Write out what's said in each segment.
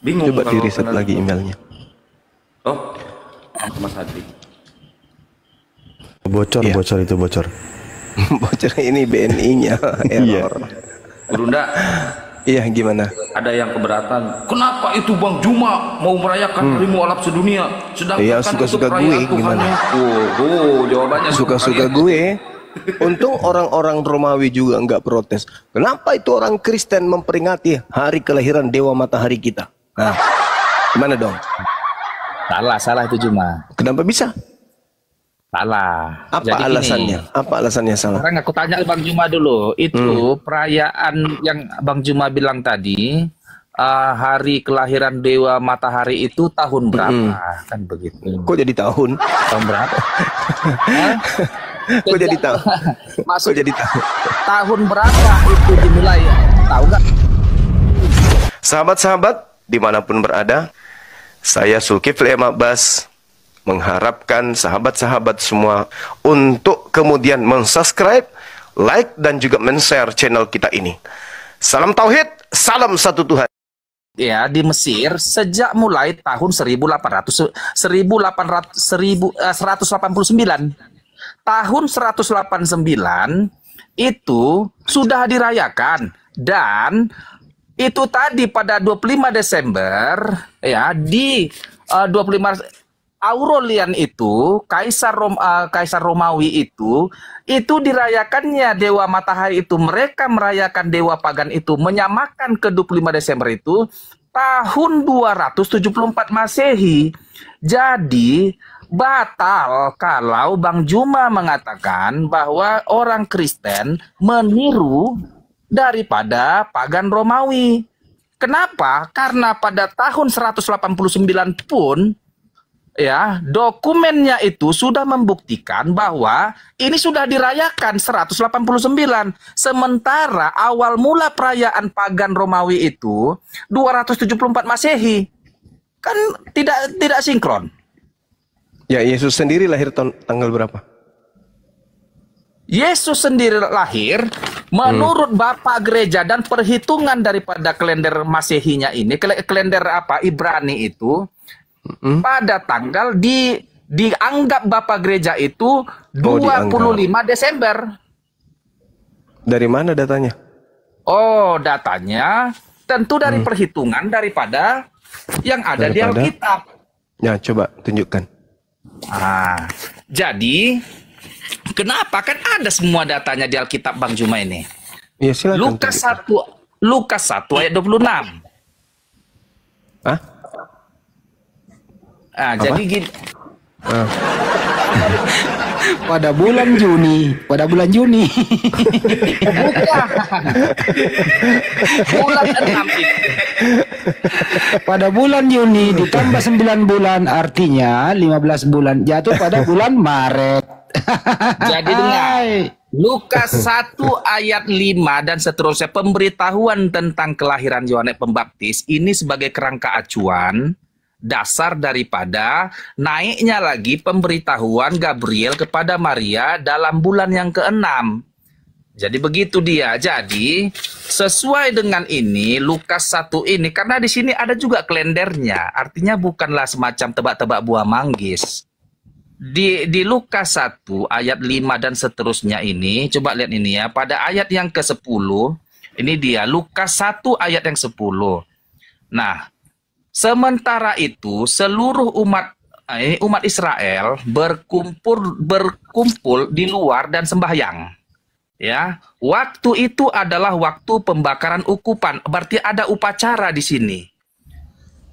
Bingung Coba kalau di-reset kenal. lagi emailnya. Oh, Mas Adli. Bocor, Iya. bocor itu bocor. Bocor ini BNI-nya Iya. error. Gurunda, Iya, gimana? ada yang keberatan. Kenapa itu Bang Juma mau merayakan hari mualaf sedunia? Sedangkan Iya, kan suka-suka untuk perayaan gue, gimana? Jawabannya Suka-suka gue. Untung orang-orang Romawi juga nggak protes. Kenapa itu orang Kristen memperingati hari kelahiran Dewa Matahari kita? Nah, gimana dong? Salah itu cuma. Kenapa bisa? Salah. Apa Jadi alasannya? gini, Apa alasannya salah? sekarang aku tanya Bang Juma dulu. Itu perayaan yang Bang Juma bilang tadi, hari kelahiran Dewa Matahari itu tahun berapa? Kan begitu. Kok jadi tahun? Tahun berapa? Hah? Kok jadi tahu? Maksud Kok jadi tahu? tahun berapa itu dimulai? Tahu nggak? Sahabat-sahabat, dimanapun berada, saya Zulkifli M. Abbas mengharapkan sahabat-sahabat semua untuk kemudian mensubscribe, like, dan juga men-share channel kita ini. Salam Tauhid, salam satu Tuhan. Ya, di Mesir sejak mulai tahun 1189. Tahun 189 itu sudah dirayakan, dan itu tadi pada 25 Desember ya, di 25 Aurelian itu Kaisar Romawi itu dirayakannya Dewa Matahari itu, mereka merayakan dewa pagan itu, menyamakan ke 25 Desember itu tahun 274 Masehi. Jadi batal kalau Bang Juma mengatakan bahwa orang Kristen meniru daripada pagan Romawi. Kenapa? Karena pada tahun 189 pun ya, dokumennya itu sudah membuktikan bahwa ini sudah dirayakan 189. Sementara awal mula perayaan pagan Romawi itu 274 Masehi. Kan tidak sinkron. Ya, Yesus sendiri lahir tanggal berapa? Yesus sendiri lahir menurut Bapak Gereja dan perhitungan daripada kalender Masehinya ini, kalender Ibrani itu, pada tanggal dianggap Bapak Gereja itu 25 Desember. Dari mana datanya? Oh, datanya tentu dari perhitungan daripada yang ada di Alkitab. Ya, coba tunjukkan. Jadi kenapa, kan ada semua datanya di Alkitab Bang Juma ini. Ya, silakan. Lukas 1 ayat 26. Hah? Jadi gini. Pada bulan Juni. Bukan. Bulan 6 itu. Pada bulan Juni ditambah 9 bulan, artinya 15 bulan, jatuh pada bulan Maret. Jadi dengar, Lukas 1 ayat 5 dan seterusnya, pemberitahuan tentang kelahiran Yohanes Pembaptis ini sebagai kerangka acuan dasar daripada naiknya lagi pemberitahuan Gabriel kepada Maria dalam bulan yang ke-6. Jadi begitu dia. Jadi sesuai dengan ini Lukas 1 ini, karena di sini ada juga kalendernya, artinya bukanlah semacam tebak-tebak buah manggis. Di Lukas 1 ayat 5 dan seterusnya ini, coba lihat ini ya, pada ayat yang ke-10, ini dia Lukas 1 ayat yang 10. Nah, sementara itu seluruh umat Israel berkumpul di luar dan sembahyang. Ya, waktu itu adalah waktu pembakaran ukupan, berarti ada upacara di sini.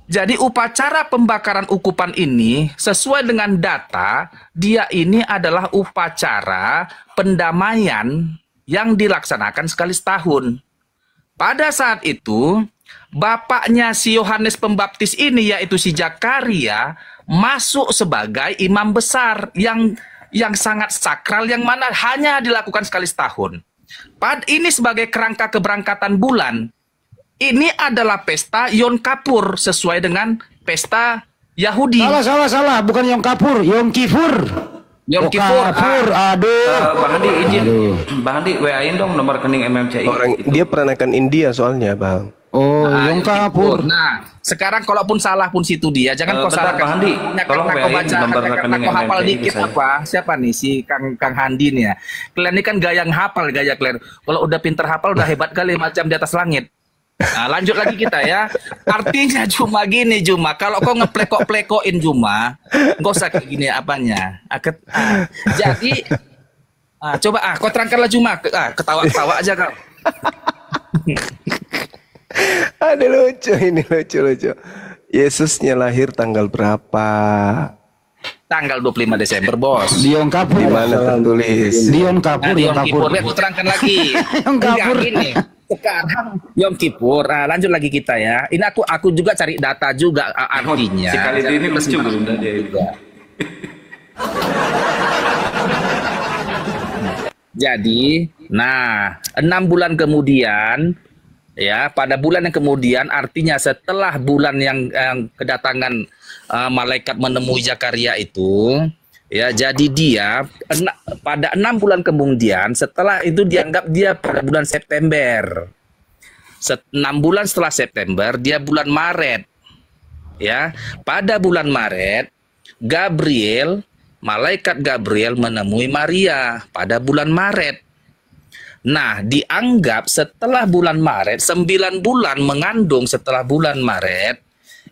Jadi upacara pembakaran ukupan ini sesuai dengan data, dia ini adalah upacara pendamaian yang dilaksanakan sekali setahun. Pada saat itu, bapaknya si Yohanes Pembaptis ini, yaitu si Zakaria, masuk sebagai imam besar yang sangat sakral, yang mana hanya dilakukan sekali setahun. Ini sebagai kerangka keberangkatan bulan. Ini adalah pesta Yom Kippur sesuai dengan pesta Yahudi. Salah. Bukan Yom Kippur, Yom Kifur. Yom Kippur. Aduh. Bang Andi izin. Bang Andi WA-in dong nomor rekening MMCI. Dia peranakan India soalnya, Bang. Oh, Nah, Yom Yom Kippur. Kippur. Nah, sekarang kalaupun salah pun situ dia, jangan kau bentar, salahkan. Pak Handi. Tolong Kau WA-in baca, gambar kau rekening hafal MNPI dikit saya. apa? Siapa nih si Kang Handi nih ya? Kalian ini kan gaya hafal gaya kalian. Kalau udah pinter hafal udah hebat kali macam di atas langit. Nah, lanjut lagi kita ya. Artinya cuma gini Juma, kalau kau ngeplekok-plekokin Juma, nggak usah kayak gini apanya. Jadi, coba kau terangkanlah Juma. Ketawa-ketawa aja kau. Ada lucu ini, lucu. Yesusnya lahir tanggal berapa? Tanggal 25 Desember, Bos. Di Yom Kippur. Di mana tertulis? Di Yom Kippur, Di Yom Yom Kippur, Kippur. aku terangkan lagi. Yom Enggak, Kippur. gini. Sekarang Yom Kippur. Lanjut lagi kita ya. Ini aku juga cari data juga artinya. Si Khalid ini lucu belum tadi. Jadi, 6 bulan kemudian, ya, pada bulan yang kemudian, artinya setelah bulan yang kedatangan malaikat menemui Zakaria itu, ya, jadi dia pada 6 bulan kemudian, setelah itu dianggap dia pada bulan September. 6 bulan setelah September, dia bulan Maret, ya. Pada bulan Maret, malaikat Gabriel menemui Maria pada bulan Maret. Nah, dianggap setelah bulan Maret, 9 bulan mengandung setelah bulan Maret,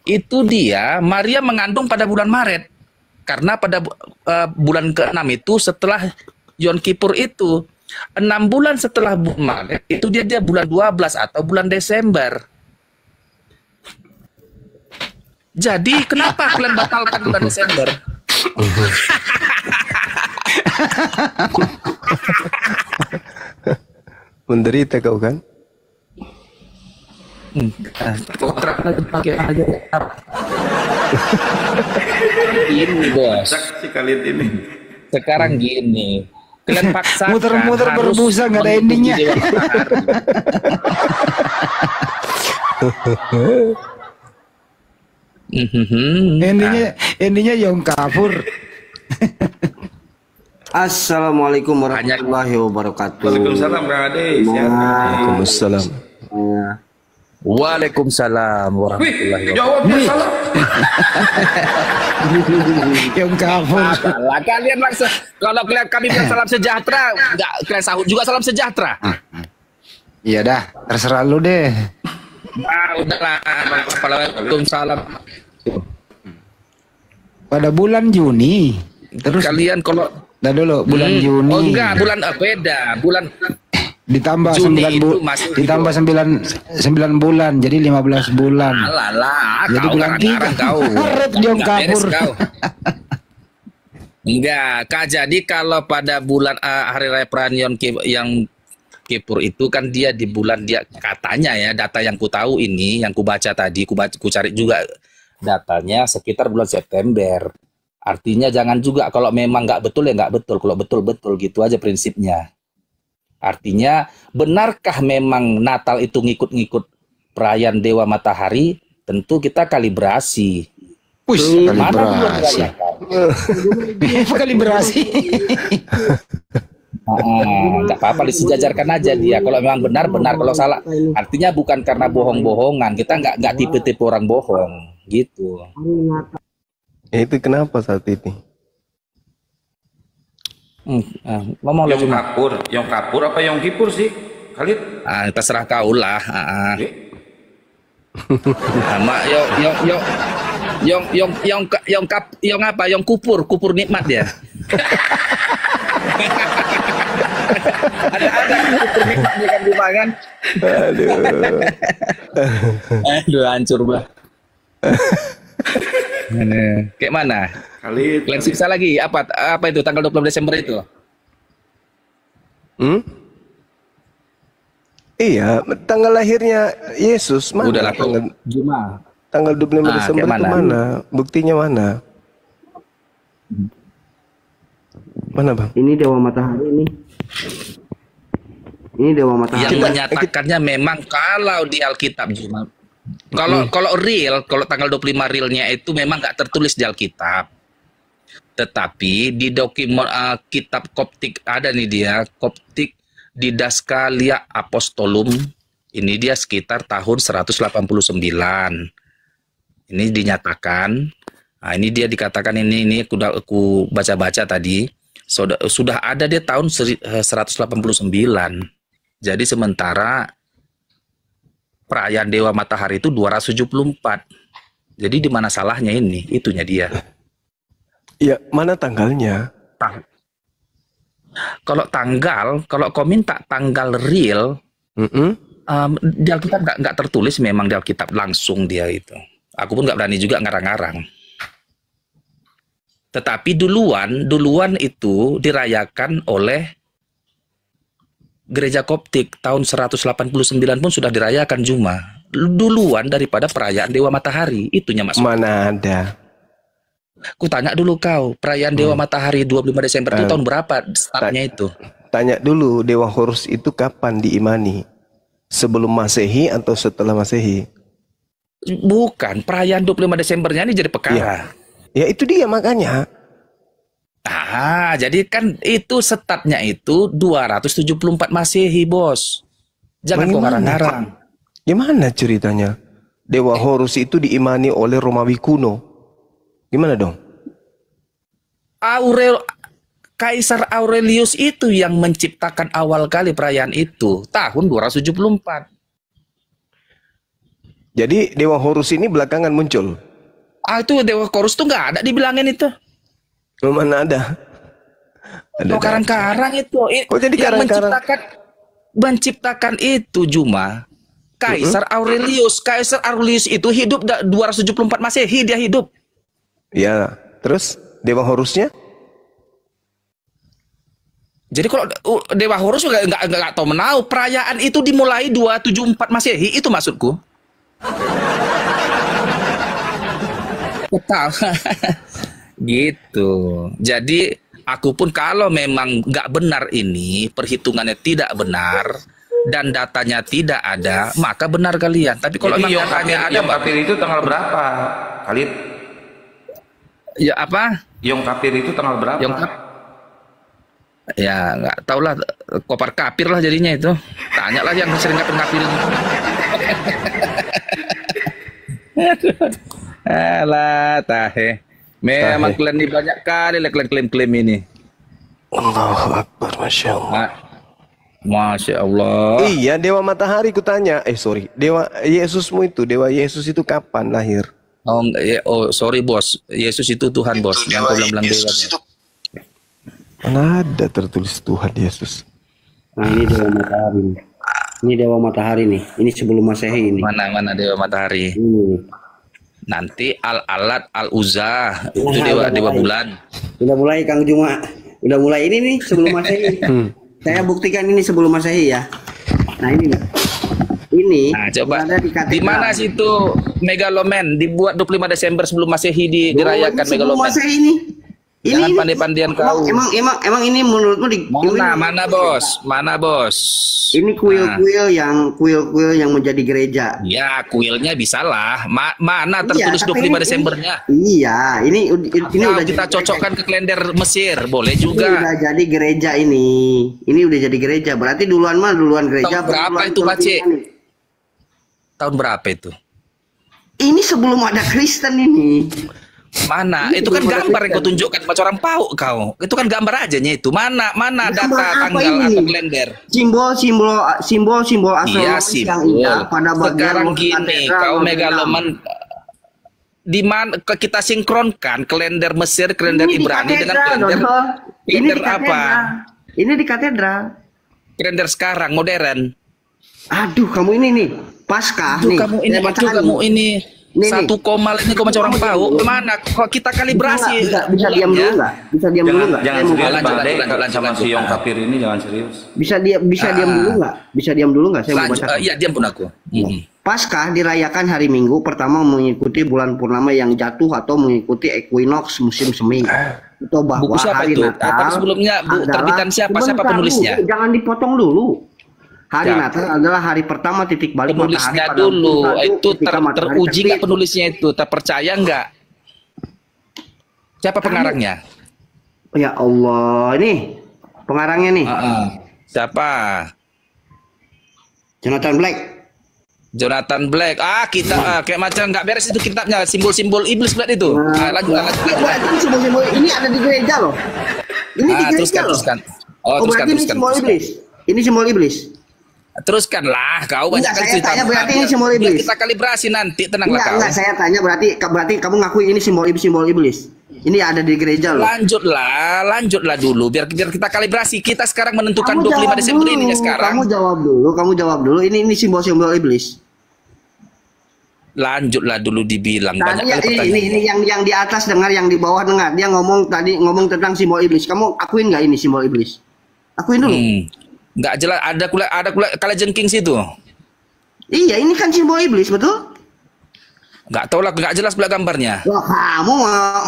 itu Maria mengandung pada bulan Maret. Karena pada bulan ke-6 itu setelah Yom Kippur itu, 6 bulan setelah bulan Maret, itu dia bulan 12 atau bulan Desember. Jadi, kenapa kalian batalkan bulan Desember? Menderita kau kan? Ini bos. Si Khalid ini. Sekarang gini, kalian paksakan Muter-muter harus berbusa, nggak ada mengikuti endingnya. Dewa Matahari. Endingnya Yom Kippur. Assalamualaikum warahmatullahi wabarakatuh. Waalaikumsalam Bang Ade. Waalaikumsalam. Waalaikumsalam warahmatullahi Wih, wabarakatuh. jawabnya salah. Yom Kippur. Lah, kalian langsung kalau kami bilang salam sejahtera, enggak kalian sahut juga salam sejahtera. Iya dah, terserah lu deh. Udahlah. Waalaikumsalam. Pada bulan Juni. Terus Kalian kalau dah dulu bulan Juni. Oh enggak, bulan beda. Bulan ditambah Juni 9 itu masih ditambah 9 bulan jadi 15 bulan. alah, Jadi kau bulan garang-garang tiga. kau. Maret Yom Nggak beres Kippur. kau. Enggak, Kak. Jadi kalau pada bulan hari raya perayaan yang Kippur itu kan dia di bulan dia katanya ya, data yang ku tahu ini, yang ku baca tadi, ku cari juga datanya sekitar bulan September. Artinya jangan juga kalau memang nggak betul ya nggak betul, kalau betul gitu aja prinsipnya. Artinya benarkah memang Natal itu ngikut-ngikut perayaan Dewa Matahari? Tentu kita kalibrasi. Mana belum Kalibrasi. dirayakan? Kalibrasi. Nggak apa-apa disejajarkan aja dia. Kalau memang benar, kalau salah, artinya bukan karena bohong-bohongan. Kita nggak tipe-tipe orang bohong, gitu. Itu kenapa saat ini? Ngomong Yom cuma. Kippur, Yom Kippur apa Yom Kippur sih? Khalid? Terserah kau lah. Yom kupur nikmat ya. ada kupur nikmat di kan rumah kan. Aduh, hancur bah. Kayak mana? Khalid. Kalian siksa lagi apa itu tanggal 20 Desember itu? Iya, tanggal lahirnya Yesus mana? Udah lah kau. Juma. Tanggal 25 Desember kayak itu mana? mana? Buktinya mana? Mana bang? Ini Dewa Matahari ini. Ini Dewa Matahari. Yang menyatakannya memang kalau di Alkitab Juma. Kalau real, kalau tanggal 25 realnya itu memang nggak tertulis di Alkitab. Tetapi di dokumen kitab Koptik ada nih dia, Koptik Didaskalia Apostolum Ini dia sekitar tahun 189. Ini dinyatakan. Nah, ini dia dikatakan ini aku baca-baca tadi. Sudah ada dia tahun 189. Jadi sementara perayaan Dewa Matahari itu 274. Jadi di mana salahnya ini? Itunya dia. Ya, mana tanggalnya? Kalau kau minta tanggal real, di Alkitab nggak tertulis memang di Alkitab langsung dia itu. Aku pun nggak berani juga ngarang-ngarang. Tetapi duluan itu dirayakan oleh Gereja Koptik tahun 189 pun sudah dirayakan Juma. Duluan daripada perayaan Dewa Matahari. Itunya maksudnya. Mana ada? Ku tanya dulu kau, perayaan Dewa Matahari 25 Desember itu tahun berapa startnya itu? Tanya dulu, Dewa Horus itu kapan diimani? Sebelum Masehi atau setelah Masehi? Bukan, perayaan 25 Desembernya ini jadi perkara. Ya itu dia makanya. Jadi kan itu startnya itu 274 Masehi, Bos. Jangan kau ngarang-ngarang. Gimana ceritanya? Dewa Horus itu diimani oleh Romawi kuno. Gimana dong? Kaisar Aurelius itu yang menciptakan awal kali perayaan itu tahun 274. Jadi Dewa Horus ini belakangan muncul. Itu Dewa Horus tuh nggak ada dibilangin itu. Mana ada? Karang-karang itu. Kok jadi yang karang-karang? menciptakan itu Juma Kaisar Aurelius. Kaisar Aurelius itu hidup 274 Masehi dia hidup. Ya, terus Dewa Horusnya? Jadi kalau Dewa Horus nggak tahu menau, perayaan itu dimulai 274 Masehi, itu maksudku. Betul. Gitu. Jadi aku pun kalau memang nggak benar ini, perhitungannya tidak benar dan datanya tidak ada, maka benar kalian. Tapi kalau Jadi memang datanya ada, Yom Kippur itu tanggal berapa, Khalid? ya apa? Yom Kippur itu tanggal berapa? Ya nggak tahu lah, kopar kapir lah jadinya itu. Tanya lah yang sering kapir. Alah tahe. Memang kalian ini banyak kali kalian klaim ini. Allahu Akbar, Masya Allah. Masya Allah. Iya, Dewa Matahari kutanya. Sorry, Dewa Yesusmu itu, Dewa Yesus itu kapan lahir? Sorry bos, Yesus itu Tuhan bos. Yang kau bilang dewa. Mana ada tertulis Tuhan Yesus? Nah ini Dewa Matahari. Ini Dewa Matahari nih. Ini sebelum Masehi ini. Mana Dewa Matahari? Ini. Nanti Al-Alat, Al-Uzza, itu dewa bulan. Udah mulai Kang Juma. Udah mulai ini nih sebelum Masehi. Saya buktikan ini sebelum Masehi ya. Nah ini nih. Ini Nah, coba ada di mana sih itu Megaloman dibuat 25 Desember sebelum Masehi dirayakan sebelum Megaloman. Masehi ini. Jangan pandai-pandian kau. Emang ini menurutmu Mana bos? Ini kuil-kuil yang menjadi gereja. Ya, kuilnya bisalah. Mana tertulis 25 Desembernya? Iya, ini udah kita cocokkan ke kalender Mesir, boleh Ini juga. udah jadi gereja ini. Ini udah jadi gereja. Berarti duluan gereja. Tahun berapa itu, Bace? Tahun berapa itu? Ini sebelum ada Kristen ini. Mana? Itu kan gambar yang kau tunjukkan macam orang pauk kau. Itu kan gambar aja itu. Mana data tanggal atau kalender? Simbol Iya, astronomis yang indah pada bagian sekarang gini, kau megaloman di mana kita sinkronkan kalender Mesir, kalender Ibrani dengan kalender apa? Ini di katedral. Kalender sekarang modern. Aduh, kamu ini nih, Paskah Aduh, nih. kamu ini Nih, satu koma ini kau macam orang pauk. Kemana? Kok kita kalibrasi? Bisa diam dulu nggak? Bisa diam dulu nggak? Jangan Saya mau- serius, lanjut, Pak Ade. lanjut, Sama si Yom Kippur ini jangan serius. Bisa diam dulu nggak? Bisa diam dulu nggak? Saya mau Lanjut, baca. iya diam pun aku. Paskah dirayakan hari Minggu pertama mengikuti bulan purnama yang jatuh atau mengikuti equinox musim semi. Atau bahwa Buku siapa hari itu? Natal Tapi sebelumnya adalah- terbitan siapa Sebentar penulisnya? dulu, jangan dipotong dulu. Hari Ya. Natal adalah hari pertama titik balik Penulisnya matahari pada dulu, waktu itu ketika matahari teruji nggak terbit. penulisnya itu? Terpercaya nggak? Siapa pengarangnya? Ya Allah, ini pengarangnya nih, Siapa? Jonathan Black. Jonathan Black. Kita kayak macam nggak beres itu kitabnya, simbol-simbol iblis Black itu. Lanjut. Berarti ini simbol-simbol ini ada di gereja loh. Ini di gereja loh. Teruskan. Berarti ini simbol iblis. Ini simbol iblis. Teruskanlah, kau banyak kali Saya cerita. tanya berarti ini simbol iblis. Kita kalibrasi nanti, tenanglah kau. Enggak, saya tanya berarti kamu ngakui ini simbol iblis. Ini ada di gereja loh. Lanjutlah dulu biar kita kalibrasi. Kita sekarang menentukan Kamu 25 Desember dulu, ini ya sekarang. Kamu jawab dulu. Ini simbol-simbol iblis. Lanjutlah dulu dibilang banyak Tadi kali pertanyaan. ini yang di atas dengar, yang di bawah dengar. Dia ngomong tentang simbol iblis. Kamu akuin nggak ini simbol iblis? Akuin dulu. Nggak jelas, ada kala jengking situ. Iya, ini kan simbol iblis, betul? Nggak tahu lah, nggak jelas pula gambarnya. Wah, kamu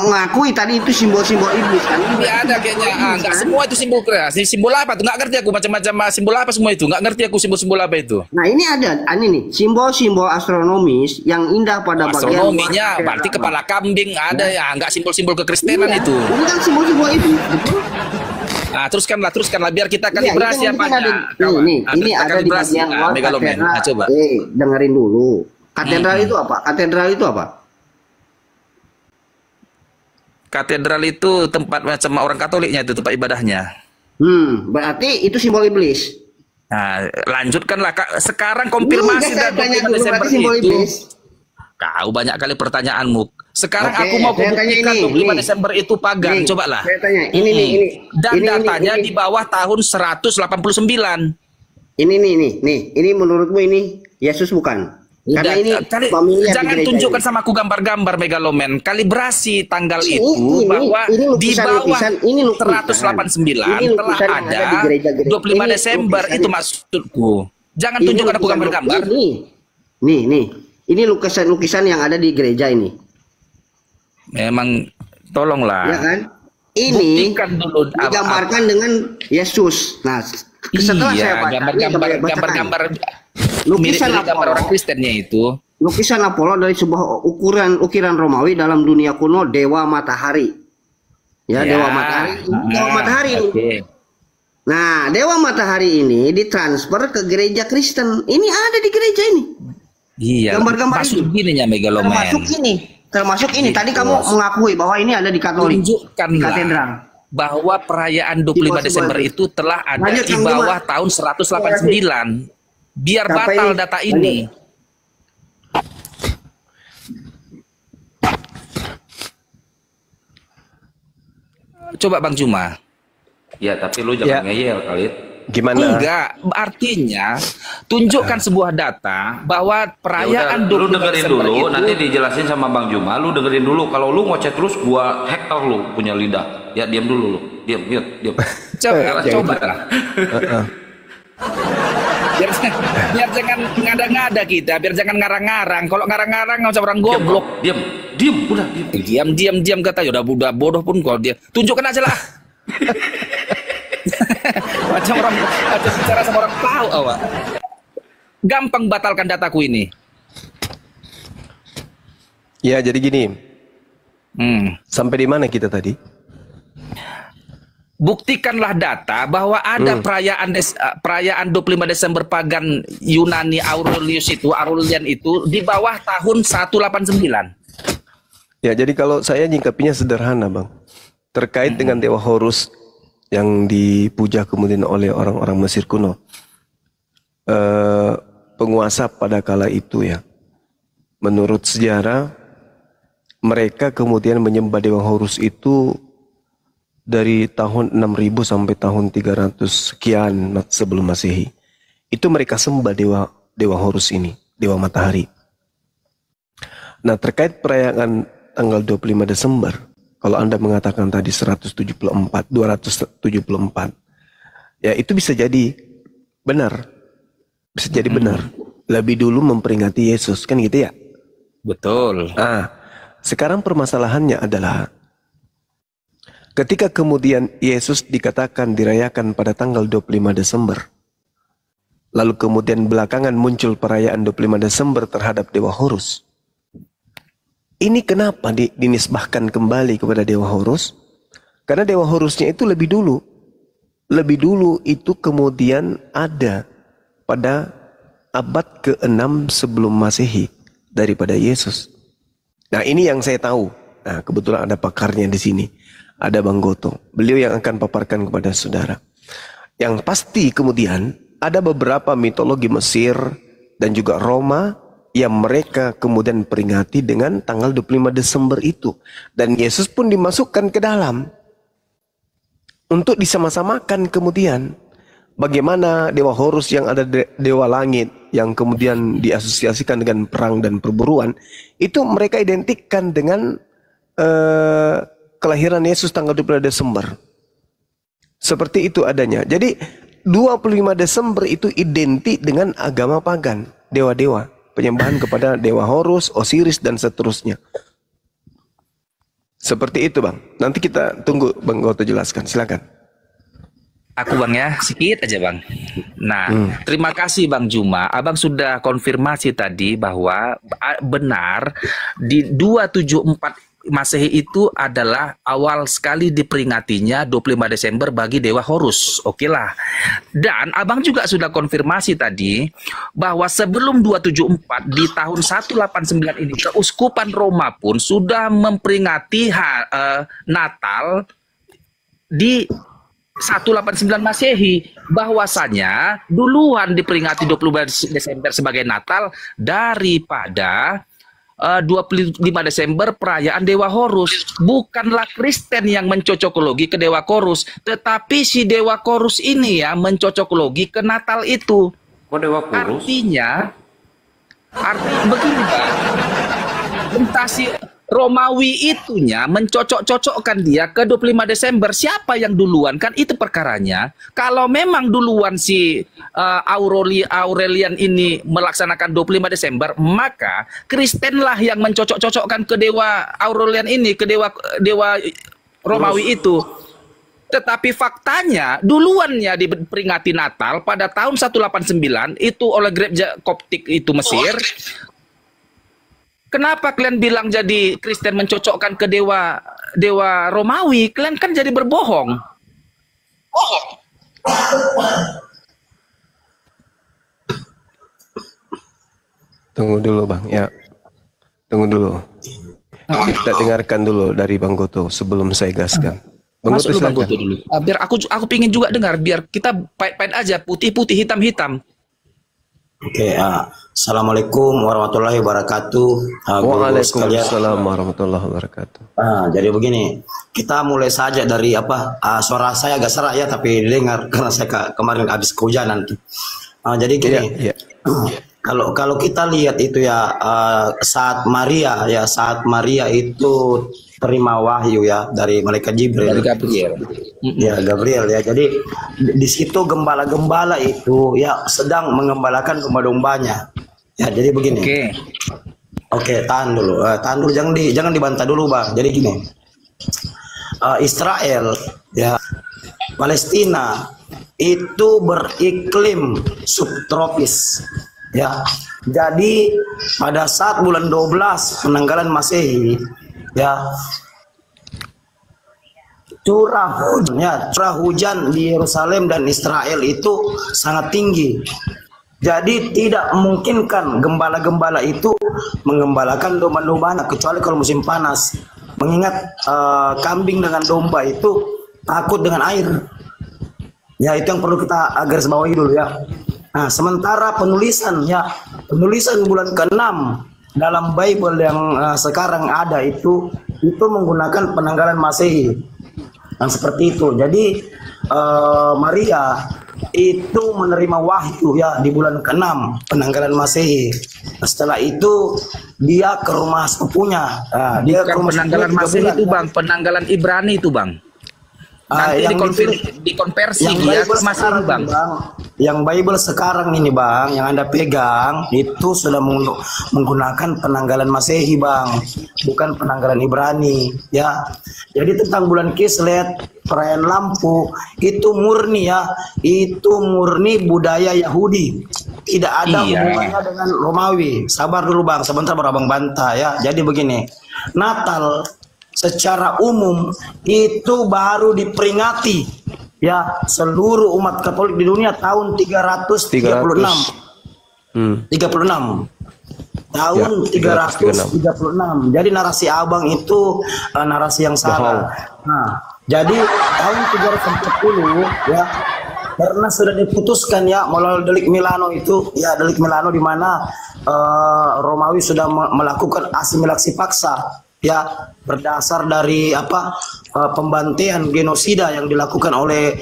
mengakui tadi itu simbol-simbol iblis kan? Tapi ada kayaknya, nggak semua itu simbol kreasi. Simbol apa tuh? Nggak ngerti aku, macam-macam simbol apa semua itu. Nggak ngerti aku simbol-simbol apa itu. Nah, ini ada, ini nih, simbol-simbol astronomis yang indah pada bagian astronominya berarti kepala kambing ada ya, nggak simbol-simbol kekristenan Iya, itu. Ini kan simbol-simbol iblis, betul? Nah, teruskanlah biar kita kalibrasi Iya, apanya. ini ada di bagian luar Megaloman. katedral. Nah, coba. Dengerin dulu. Katedral itu apa? Katedral itu apa? Katedral itu tempat macam orang Katoliknya itu tempat ibadahnya. Berarti itu simbol iblis. Nah, lanjutkanlah Kak. Sekarang konfirmasi Saya dan tanya 25 dulu, Desember berarti simbol itu. iblis. Kau banyak kali pertanyaanmu. Sekarang Oke, aku mau saya tanya buktikan ini, 25 nih. Desember itu pagan. Nih, Cobalah. Saya tanya, ini. Dan Ini, datanya ini. di bawah tahun 189. Ini menurutmu ini Yesus bukan? Karena ini familiar di jangan gereja tunjukkan ini. sama aku gambar-gambar Megaloman. Kalibrasi tanggal Ini, itu bahwa ini di lukisan, bawah lukisan, ini lukisan. 189 Ini telah lukisan yang ada di gereja-gereja. 25 Ini Desember lukisan. itu maksudku. Jangan Ini tunjukkan aku lukisan- gambar-gambar. Nih. Ini lukisan-lukisan yang ada di gereja ini. Memang tolonglah. Ya kan? Ini Buktikan dulu digambarkan dengan Yesus. Nah, setelah saya baca gambar-gambar Lukisan mirip gambar Apollo. orang Kristennya itu. Lukisan Apollo dari sebuah ukiran Romawi dalam dunia kuno dewa matahari. Ya, dewa matahari. Dewa matahari. Oke. Nah, dewa matahari ini ditransfer ke gereja Kristen. Ini ada di gereja ini. Iya. Gambar-gambar Masuk itu. gininya Megaloman. Termasuk ini. Tadi kamu mengakui bahwa ini ada di Katolik. Tunjukkanlah Katedral. bahwa perayaan 25 Desember itu telah ada Lanjut, di Kang bawah Juma. tahun 189. Biar Sampai batal ini. data ini. Coba Bang Juma. Ya, tapi lu jangan ngeyel kali. Gimana? Enggak, artinya tunjukkan sebuah data bahwa perayaan Lu 25 dengerin Desember dulu, itu nanti dijelasin sama Bang Juma. Lu dengerin dulu. Kalau lu ngoceh terus, gua hektar lu punya lidah. Ya, diam dulu lu. Diam. coba lah. Biar jangan ngada-ngada kita, biar jangan ngarang-ngarang. Kalau ngarang-ngarang macam orang goblok. Diam, udah diam. Diam kata ya udah bodoh pun kalau dia tunjukkan aja lah. macam bicara sama orang tahu awak. Gampang batalkan dataku ini. Ya, jadi gini. Sampai di mana kita tadi? Buktikanlah data bahwa ada perayaan 25 Desember pagan Yunani Aurelian itu di bawah tahun 189. Ya, jadi kalau saya nyingkapinya sederhana, Bang. Terkait dengan Dewa Horus yang dipuja kemudian oleh orang-orang Mesir kuno. Penguasa pada kala itu ya. Menurut sejarah, mereka kemudian menyembah Dewa Horus itu dari tahun 6000 sampai tahun 300 sekian sebelum Masehi. Itu mereka sembah Dewa Horus ini, Dewa Matahari. Nah, terkait perayaan tanggal 25 Desember, kalau Anda mengatakan tadi 274, ya itu bisa jadi benar. Bisa jadi benar. Lebih dulu memperingati Yesus, kan gitu ya? Betul. Nah, sekarang permasalahannya adalah ketika kemudian Yesus dikatakan dirayakan pada tanggal 25 Desember, lalu kemudian belakangan muncul perayaan 25 Desember terhadap Dewa Horus. Ini kenapa dinisbahkan kembali kepada Dewa Horus? Karena Dewa Horusnya itu lebih dulu. Lebih dulu itu kemudian ada pada abad ke-6 sebelum Masehi daripada Yesus. Nah, ini yang saya tahu. Nah, kebetulan ada pakarnya di sini. Ada Bang Goto. Beliau yang akan paparkan kepada saudara. Yang pasti kemudian ada beberapa mitologi Mesir dan juga Roma yang mereka kemudian peringati dengan tanggal 25 Desember itu. Dan Yesus pun dimasukkan ke dalam. Untuk disama-samakan kemudian. Bagaimana Dewa Horus yang ada Dewa Langit yang kemudian diasosiasikan dengan perang dan perburuan. Itu mereka identikkan dengan kelahiran Yesus tanggal 25 Desember. Seperti itu adanya. Jadi 25 Desember itu identik dengan agama pagan, dewa-dewa, penyembahan kepada Dewa Horus, Osiris dan seterusnya. Seperti itu, Bang. Nanti kita tunggu Bang Goto jelaskan. Silakan. Aku Bang ya, sedikit aja Bang. Nah, terima kasih Bang Juma. Abang sudah konfirmasi tadi bahwa benar di 274 Masehi itu adalah awal sekali diperingatinya 25 Desember bagi Dewa Horus. Oke lah. Dan Abang juga sudah konfirmasi tadi bahwa sebelum 274 di tahun 189 ini Keuskupan Roma pun sudah memperingati Natal di 189 Masehi, bahwasanya duluan diperingati 25 Desember sebagai Natal daripada 25 Desember perayaan Dewa Horus. Bukanlah Kristen yang mencocokologi ke Dewa Horus, tetapi si Dewa Horus ini ya mencocokologi ke Natal itu. Kok Dewa Horus? Artinya begini Pak, entah si Romawi itunya mencocok-cocokkan dia ke 25 Desember. Siapa yang duluan? Kan itu perkaranya. Kalau memang duluan si Aurelian ini melaksanakan 25 Desember, maka Kristenlah yang mencocok-cocokkan ke Dewa Aurelian ini, ke Dewa Romawi itu. Tetapi faktanya duluannya diperingati Natal pada tahun 189 itu oleh Gereja Koptik itu Mesir. Kenapa kalian bilang jadi Kristen mencocokkan ke dewa Romawi? Kalian kan jadi berbohong. Tunggu dulu Bang, ya. Tunggu dulu. Kita dengarkan dulu dari Bang Goto sebelum saya gaskan. Bang Goto, Bang Goto dulu. Biar aku pingin juga dengar, biar kita pahit-pahit aja, putih-putih, hitam-hitam. Oke, Assalamualaikum warahmatullahi wabarakatuh. Waalaikumsalam warahmatullahi wabarakatuh. Jadi begini, kita mulai saja dari suara saya agak serak ya, tapi dengar karena saya kemarin habis kehujanan. Jadi gini, kalau kita lihat itu ya, saat Maria itu terima wahyu ya dari malaikat Jibril. Dari Gabriel. Ya, Gabriel ya. Jadi di situ gembala-gembala itu ya sedang mengembalakan domba-dombanya. Ya, jadi begini. Oke, tahan dulu. Jangan dibantah dulu, Bang. Jadi gini. Israel ya, Palestina itu beriklim subtropis. Ya. Jadi pada saat bulan 12 penanggalan Masehi ya, curah hujan di Yerusalem dan Israel itu sangat tinggi. Jadi tidak memungkinkan gembala-gembala itu mengembalakan domba-dombanya kecuali kalau musim panas. Mengingat kambing dengan domba itu takut dengan air. Ya, itu yang perlu kita garis bawahi dulu ya. Nah, sementara penulisan bulan ke-6 dalam Bible yang sekarang ada itu menggunakan penanggalan Masehi. Yang seperti itu. Jadi Maria itu menerima wahyu ya di bulan ke-6 penanggalan Masehi. Setelah itu dia ke rumah sepupunya. Dia ke rumah penanggalan Masehi itu Bang, penanggalan Ibrani itu Bang. Nanti dikonversi ya Masehi Bang. Yang Bible sekarang ini Bang, yang Anda pegang itu sudah menggunakan penanggalan Masehi Bang, bukan penanggalan Ibrani ya. Jadi tentang bulan Kislev, perayaan lampu itu murni ya, itu murni budaya Yahudi, tidak ada hubungannya dengan Romawi. Sabar dulu Bang, sebentar baru Abang bantah ya. Jadi begini, Natal secara umum itu baru diperingati ya seluruh umat Katolik di dunia tahun 336. 36. Tahun Ya, 336. Jadi narasi abang itu narasi yang salah. Nah, jadi tahun 340 ya, karena sudah diputuskan ya melalui delik Milano itu, ya delik Milano di mana Romawi sudah melakukan asimilasi paksa ya, berdasar dari pembantaian genosida yang dilakukan oleh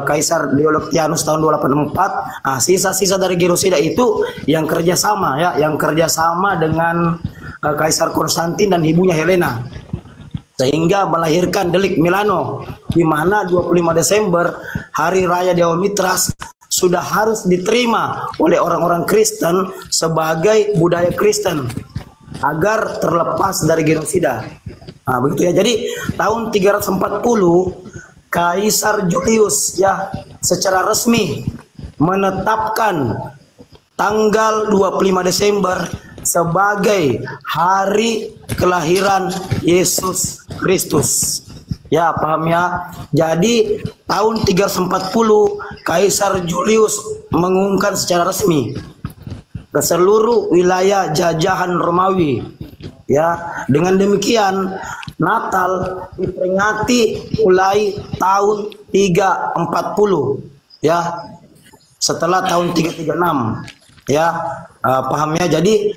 Kaisar Diocletianus tahun 284. Nah, sisa-sisa dari genosida itu yang kerjasama ya, yang kerjasama dengan Kaisar Konstantin dan ibunya Helena, sehingga melahirkan delik Milano, di mana 25 Desember hari raya Dewa Mitras sudah harus diterima oleh orang-orang Kristen sebagai budaya Kristen agar terlepas dari genosida. Nah, begitu ya. Jadi tahun 340 Kaisar Julius ya secara resmi menetapkan tanggal 25 Desember sebagai hari kelahiran Yesus Kristus. Ya, paham ya? Jadi tahun 340 Kaisar Julius mengumumkan secara resmi ke seluruh wilayah jajahan Romawi. Ya, dengan demikian Natal diperingati mulai tahun 340 ya, setelah tahun 336 ya, paham ya? Jadi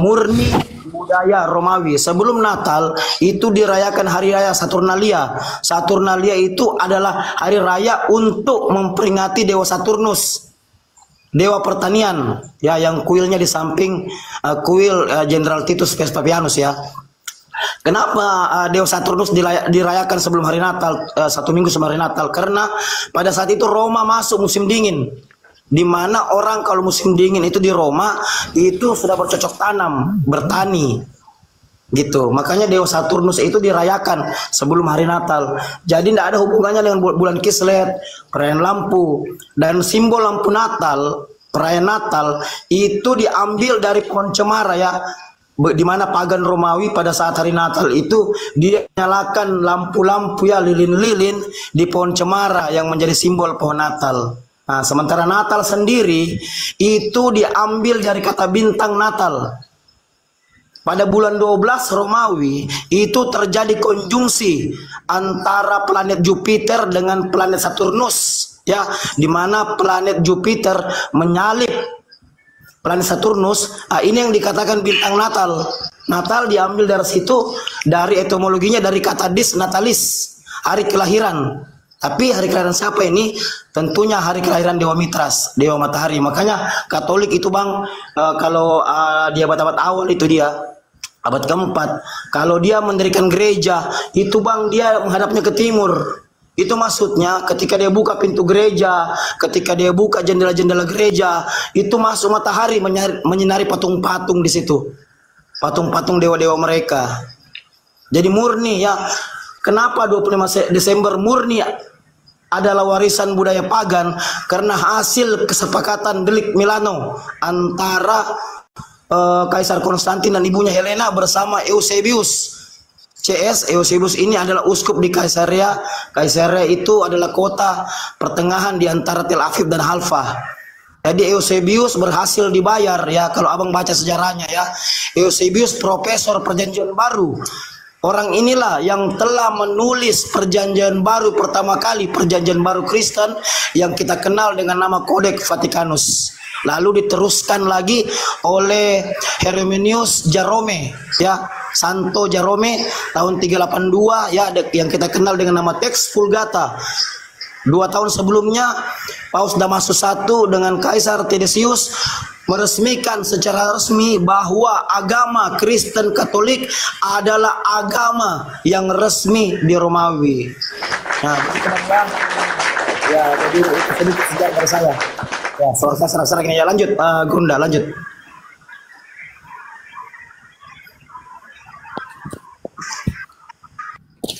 murni budaya Romawi. Sebelum Natal itu dirayakan hari raya Saturnalia. Saturnalia itu adalah hari raya untuk memperingati Dewa Saturnus, dewa pertanian ya, yang kuilnya di samping kuil Jenderal Titus Vespasianus ya. Kenapa Dewa Saturnus dirayakan sebelum hari Natal, 1 minggu sebelum hari Natal? Karena pada saat itu Roma masuk musim dingin, di mana orang kalau musim dingin itu di Roma itu sudah bercocok tanam, bertani gitu. Makanya Dewa Saturnus itu dirayakan sebelum hari Natal. Jadi tidak ada hubungannya dengan bulan Kislev, perayaan lampu. Dan simbol lampu Natal, perayaan Natal itu diambil dari pohon cemara ya, di mana pagan Romawi pada saat hari Natal itu dia nyalakan lampu-lampu ya, lilin-lilin di pohon cemara yang menjadi simbol pohon Natal. Nah, sementara Natal sendiri itu diambil dari kata bintang Natal. Pada bulan 12 Romawi itu terjadi konjungsi antara planet Jupiter dengan planet Saturnus ya, di mana planet Jupiter menyalip planet Saturnus. Ini yang dikatakan bintang Natal. Natal diambil dari situ, dari etimologinya dari kata dis natalis, hari kelahiran. Tapi hari kelahiran siapa ini? Tentunya hari kelahiran Dewa Mitras, Dewa Matahari. Makanya Katolik itu bang, kalau di abad-abad awal itu dia, abad keempat, kalau dia mendirikan gereja, itu bang dia menghadapnya ke timur. Itu maksudnya ketika dia buka pintu gereja, ketika dia buka jendela-jendela gereja, itu masuk matahari menyinari patung-patung di situ. Patung-patung dewa-dewa mereka. Jadi murni ya. Kenapa 25 Desember murni adalah warisan budaya pagan? Karena hasil kesepakatan delik Milano antara Kaisar Konstantin dan ibunya Helena bersama Eusebius. Eusebius ini adalah uskup di Kaisarea. Kaisarea itu adalah kota pertengahan di antara Tel Aviv dan Halfa. Jadi Eusebius berhasil dibayar ya, kalau abang baca sejarahnya ya. Eusebius profesor perjanjian baru. Orang inilah yang telah menulis perjanjian baru pertama kali, perjanjian baru Kristen yang kita kenal dengan nama Codex Vaticanus. Lalu diteruskan lagi oleh Hieronymus Jerome ya, Santo Jerome tahun 382 ya, yang kita kenal dengan nama Teks Vulgata. 2 tahun sebelumnya Paus Damasus I dengan Kaisar Theodosius meresmikan secara resmi bahwa agama Kristen Katolik adalah agama yang resmi di Romawi. Nah, ya, jadi itu sedikit sejarah dari saya. Ya, soal saya serah-serah gini ya, lanjut, Gunda, lanjut.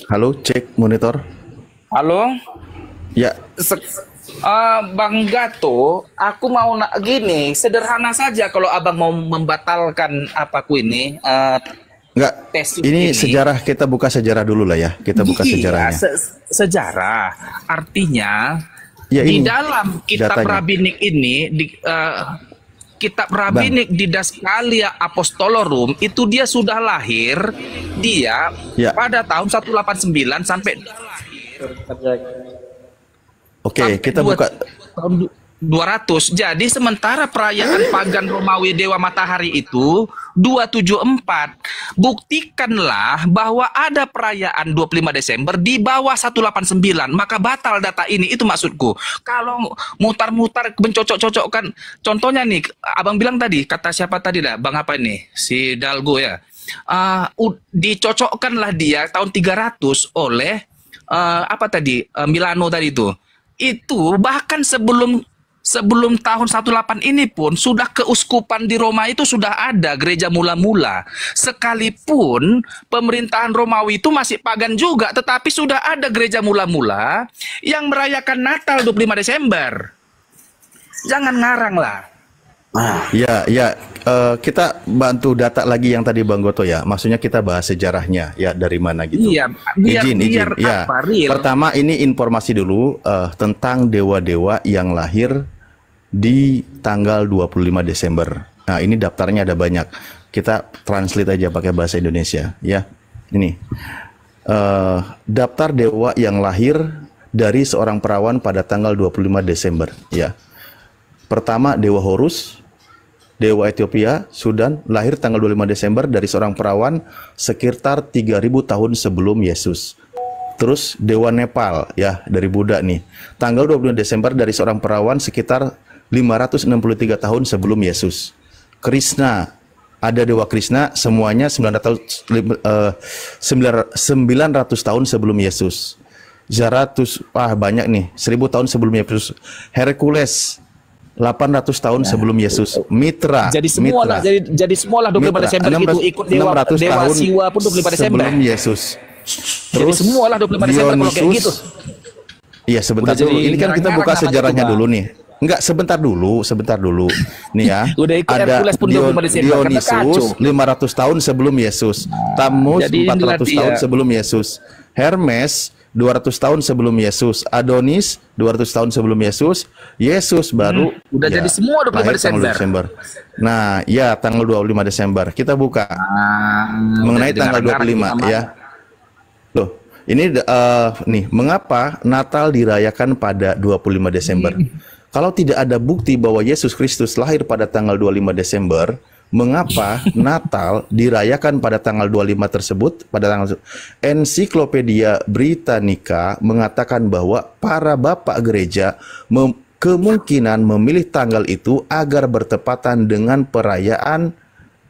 Halo, cek monitor. Halo? Ya. Bang Gato, aku mau gini, sederhana saja kalau abang mau membatalkan apaku ini. Enggak, ini sejarah, kita buka sejarah dulu lah ya. Kita buka sejarahnya. Sejarah, artinya ya, di dalam kitab rabbinik ini kitab Rabbinik Didaskalia Apostolorum itu dia sudah lahir dia pada tahun 189 sampai Oke, kita buka tahun 200. Jadi sementara perayaan pagan Romawi Dewa Matahari itu 274. Buktikanlah bahwa ada perayaan 25 Desember di bawah 189. Maka batal data ini. Itu maksudku. Kalau mutar-mutar mencocok-cocokkan. Contohnya nih, Abang bilang tadi, kata siapa tadi dah? Bang apa ini? Si Dalgo ya. Dicocokkanlah dia tahun 300 oleh apa tadi? Milano tadi itu. Itu bahkan sebelum tahun 18 ini pun sudah keuskupan di Roma itu sudah ada gereja mula-mula. Sekalipun pemerintahan Romawi itu masih pagan juga, tetapi sudah ada gereja mula-mula yang merayakan Natal 25 Desember. Jangan ngarang lah. Kita bantu data lagi yang tadi Bang Goto ya. Maksudnya kita bahas sejarahnya ya, dari mana gitu. Iya, izin. Ya. Real. Pertama ini informasi dulu tentang dewa-dewa yang lahir di tanggal 25 Desember. Nah, ini daftarnya ada banyak. Kita translate aja pakai bahasa Indonesia ya. Ini daftar dewa yang lahir dari seorang perawan pada tanggal 25 Desember ya. Pertama, Dewa Horus, Dewa Ethiopia, Sudan, lahir tanggal 25 Desember dari seorang perawan sekitar 3000 tahun sebelum Yesus. Terus Dewa Nepal, ya, dari Buddha nih. Tanggal 25 Desember dari seorang perawan sekitar 563 tahun sebelum Yesus. Krishna, ada Dewa Krishna, semuanya 900 tahun sebelum Yesus. Zaratus, banyak nih, 1000 tahun sebelum Yesus. Hercules, 800 tahun sebelum Yesus. Mitra. Jadi semua lah, jadi semua lah 25 Desember itu ikut Dewa Siwa pun 25 Desember. Sebelum Yesus. Terus semua lah 25 Desember kalau kayak gitu. Iya, sebentar dulu. Ini kan kita buka sejarahnya dulu nih. Enggak, sebentar dulu. Nih ya. Udah ikut ada Hercules pun 25 Desember. Dionysus 500 tahun sebelum Yesus. Tamus 400 tahun sebelum Yesus. Hermes 200 tahun sebelum Yesus. Adonis 200 tahun sebelum Yesus. Yesus baru udah jadi semua 25 Desember. Nah, ya tanggal 25 Desember. Kita buka mengenai tanggal 25 ya. Loh, ini nih, mengapa Natal dirayakan pada 25 Desember? Kalau tidak ada bukti bahwa Yesus Kristus lahir pada tanggal 25 Desember, mengapa Natal dirayakan pada tanggal 25 tersebut? Pada tanggal Ensiklopedia Britannica mengatakan bahwa para bapak gereja kemungkinan memilih tanggal itu agar bertepatan dengan perayaan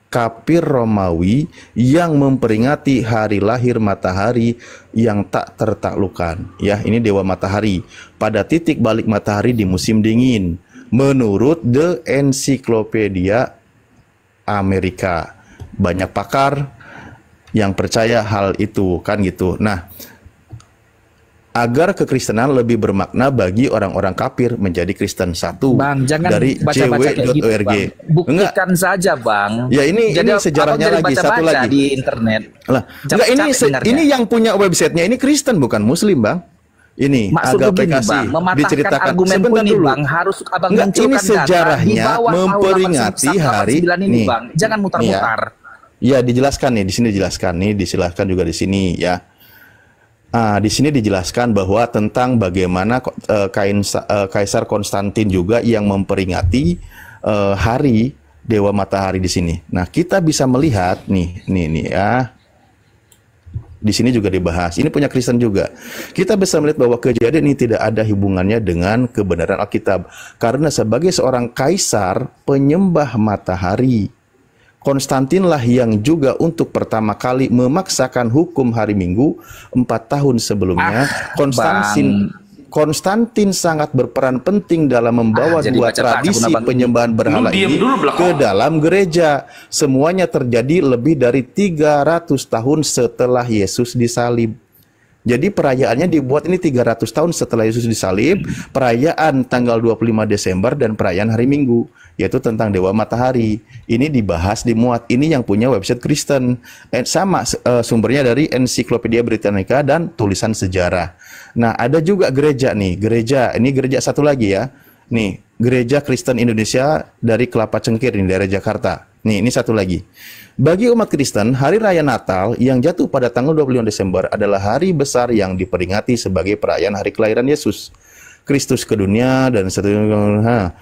Kapir Romawi yang memperingati hari lahir matahari yang tak tertaklukkan. Ya, ini Dewa Matahari pada titik balik matahari di musim dingin. Menurut The Encyclopedia Amerika, banyak pakar yang percaya hal itu, kan gitu. Nah, agar kekristenan lebih bermakna bagi orang-orang kafir menjadi Kristen satu. Bang, jangan dari baca-baca kayak gitu, jw.org. Buktikan saja, Bang. Ya, ini sejarahnya lagi, satu lagi di internet. Lah, ini yang punya websitenya ini Kristen bukan Muslim, Bang. Ini agak aplikasi diceritakan sebentar dulu. Bang, harus Abang ini sejarahnya memperingati hari ini, Bang. Jangan mutar-mutar. Ya, dijelaskan nih, di sini dijelaskan nih, dijelaskan juga di sini ya. Di sini dijelaskan bahwa tentang bagaimana Kaisar Konstantin juga yang memperingati hari Dewa Matahari di sini. Nah, kita bisa melihat nih ya. Di sini juga dibahas. Ini punya Kristen juga. Kita bisa melihat bahwa kejadian ini tidak ada hubungannya dengan kebenaran Alkitab. Karena sebagai seorang kaisar penyembah matahari, Konstantinlah yang juga untuk pertama kali memaksakan hukum hari Minggu 4 tahun sebelumnya. Konstantin sangat berperan penting dalam membawa dua tradisi penyembahan berhala ini ke dalam gereja. Semuanya terjadi lebih dari 300 tahun setelah Yesus disalib. Jadi perayaannya dibuat ini 300 tahun setelah Yesus disalib, perayaan tanggal 25 Desember dan perayaan hari Minggu, yaitu tentang Dewa Matahari. Ini dibahas, dimuat. Ini yang punya website Kristen. Sama sumbernya dari Ensiklopedia Britannica dan tulisan sejarah. Nah, ada juga gereja nih, ini gereja satu lagi ya. Nih, Gereja Kristen Indonesia dari Kelapa Cengkir di daerah Jakarta. Nih, ini satu lagi. Bagi umat Kristen, Hari Raya Natal yang jatuh pada tanggal 25 Desember adalah hari besar yang diperingati sebagai perayaan hari kelahiran Yesus Kristus ke dunia dan seterusnya.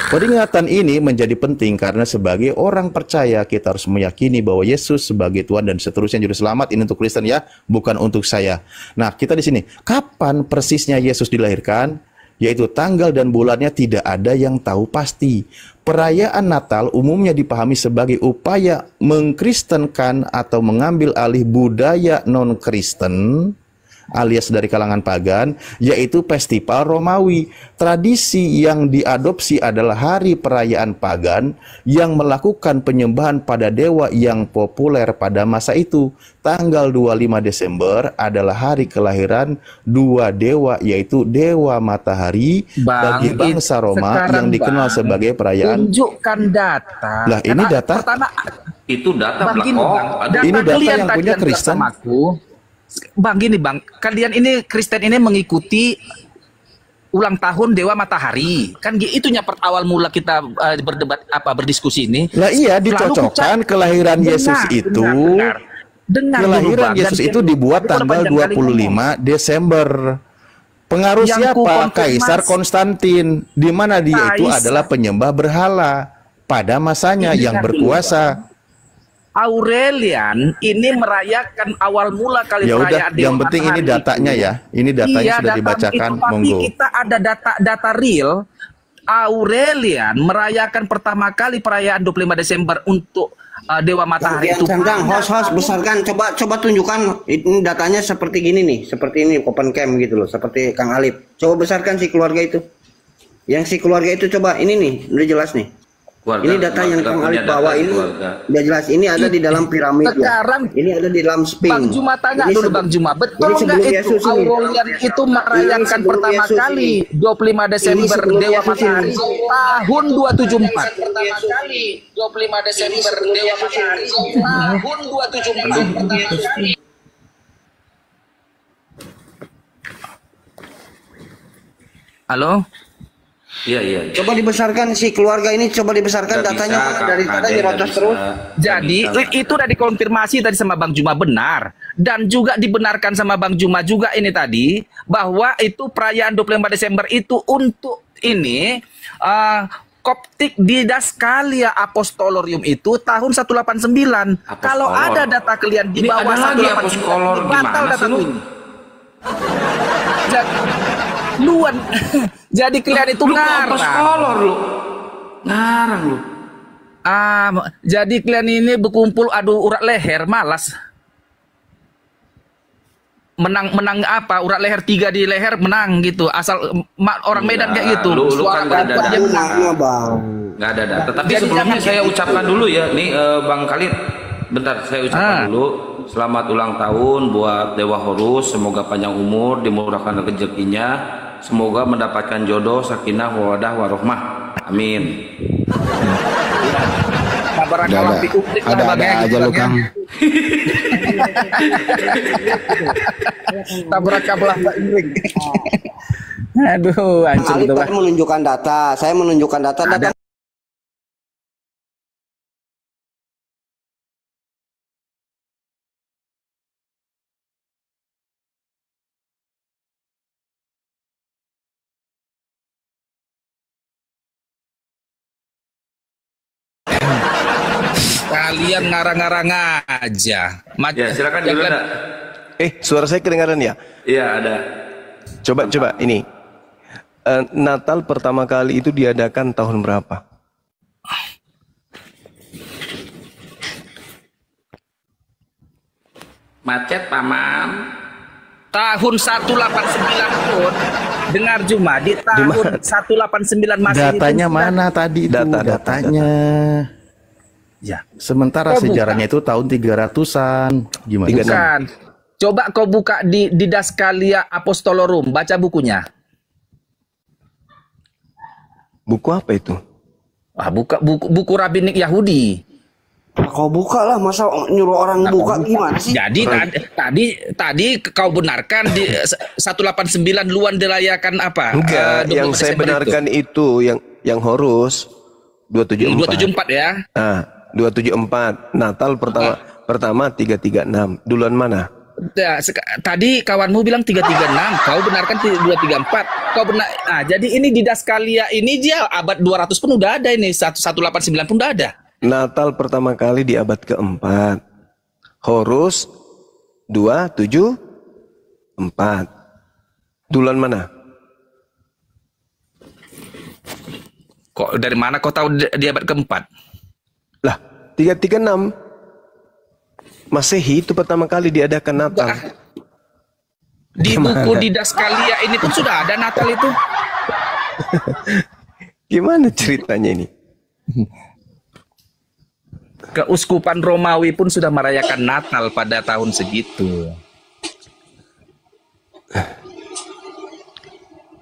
Peringatan ini menjadi penting karena sebagai orang percaya kita harus meyakini bahwa Yesus sebagai Tuhan dan seterusnya juru selamat. Ini untuk Kristen ya, bukan untuk saya. Nah, kita di sini, kapan persisnya Yesus dilahirkan? Yaitu tanggal dan bulannya tidak ada yang tahu pasti. Perayaan Natal umumnya dipahami sebagai upaya mengkristenkan atau mengambil alih budaya non-Kristen alias dari kalangan pagan, yaitu festival Romawi. Tradisi yang diadopsi adalah hari perayaan pagan yang melakukan penyembahan pada dewa yang populer pada masa itu. Tanggal 25 Desember adalah hari kelahiran dua dewa, yaitu Dewa Matahari bagi bangsa Roma yang dikenal sebagai perayaan. Tunjukkan data. Lah, ini data. Pertama, Itu data Bang, gini, Bang. Ini data kalian yang tadi punya bilang Kristen. sama aku, Bang, gini Bang, kalian ini Kristen ini mengikuti ulang tahun Dewa Matahari, kan itunya awal mula kita berdebat berdiskusi ini. Lah iya, dicocokkan kelahiran Yesus itu. Dengar kelahiran dulu, Bang. Yesus itu dibuat tanggal 25 Desember. Pengaruh Yang siapa? Kaisar Konstantin, di mana dia itu Kaisar. adalah penyembah berhala pada masanya yang berkuasa. Aurelian ini merayakan awal mula kali Ya udah, perayaan Dewa yang penting ini Matahari datanya itu. ya. Ini datanya Iya, sudah data dibacakan, itu, tapi monggo. kita ada data real. Aurelian merayakan pertama kali perayaan 25 Desember untuk Dewa Matahari itu. Host besarkan, coba tunjukkan ini datanya seperti gini nih, seperti ini open cam gitu loh, seperti Kang Alip. Coba besarkan si keluarga itu. Yang si keluarga itu coba ini nih, udah jelas nih. Keluarga, Ini data yang Kang Alip bawa ini udah jelas. Ini ada di dalam piramid. Sekarang ini ada di dalam sphinx. Bang Juma tanya Ini dulu Bang Juma, betul nggak itu Aurelian itu merayakan pertama kali 25 Desember Dewa Matahari tahun 274? Pertama kali 25 Desember Dewa Matahari tahun 274. Halo? Iya. Coba dibesarkan si keluarga ini, coba dibesarkan Nggak datanya bisa, dari Kak, tadi nggak dirotos bisa. terus. Jadi itu udah dikonfirmasi tadi sama Bang Juma benar, dan juga dibenarkan sama Bang Juma juga ini tadi bahwa itu perayaan 25 Desember itu untuk ini Koptik Didaskalia Apostolorium itu tahun 189. Kalau ada data kalian di Ini bawah ada lagi 189 apostolor, batal gimana data sih lu? ini. Luan. Jadi kalian itu Lu kok ngarang. apostolor lu? Ngarang lu. Jadi kalian ini berkumpul adu urat leher, malas. Menang apa? Urat leher 3 di leher menang gitu. Asal orang Medan kayak gitu. Lu Suara kan nggak ada dia menang. Nggak ada data. Tapi Jadi sebelumnya jangan saya gitu. ucapkan dulu ya, nih Bang Khalid. Bentar, saya ucapkan dulu. Selamat ulang tahun buat Dewa Horus. Semoga panjang umur, dimurahkan rezekinya. Semoga mendapatkan jodoh, sakinah, mawaddah, warohmah. Amin. Ada aja lu Kang. Tabrak kabelah Mbak Ingrid. Aduh, hancur Alip tuh. tadi menunjukkan data, saya menunjukkan data. Kalian ngarang-ngarang aja. Ya, silakan dulu enggak? Suara saya kedengaran ya? Iya, ada. Coba ini. Natal pertama kali itu diadakan tahun berapa? Macet, Paman. Tahun 189 pun dengar Juma di tahun 189 masih Datanya mana tadi itu? Datanya. Ya. Sementara sejarahnya itu tahun 300-an. Gimana? Bukan. Coba kau buka di Didaskalia Apostolorum, baca bukunya. Buku apa itu? Buka buku rabbinik Yahudi. Kau buka lah, masa nyuruh orang buka gimana sih? Jadi tadi kau benarkan di 189 luan dirayakan apa? Enggak, 24 yang saya Desember benarkan itu yang Horus 274. 274 ya. 274. Natal pertama 336. Duluan mana? Tadi kawanmu bilang 336, kau benarkan 234. Kau benar. Nah, jadi ini di Daskalia ini dia abad 200 pun udah ada ini, 189 pun udah ada. Natal pertama kali di abad keempat. Horus 274. Duluan mana? Kok dari mana kau tahu di abad keempat? Lah, 336. Masehi itu pertama kali diadakan Natal. Di buku di Daskalia ini pun sudah ada Natal itu. Gimana ceritanya ini? Keuskupan Romawi pun sudah merayakan Natal pada tahun segitu.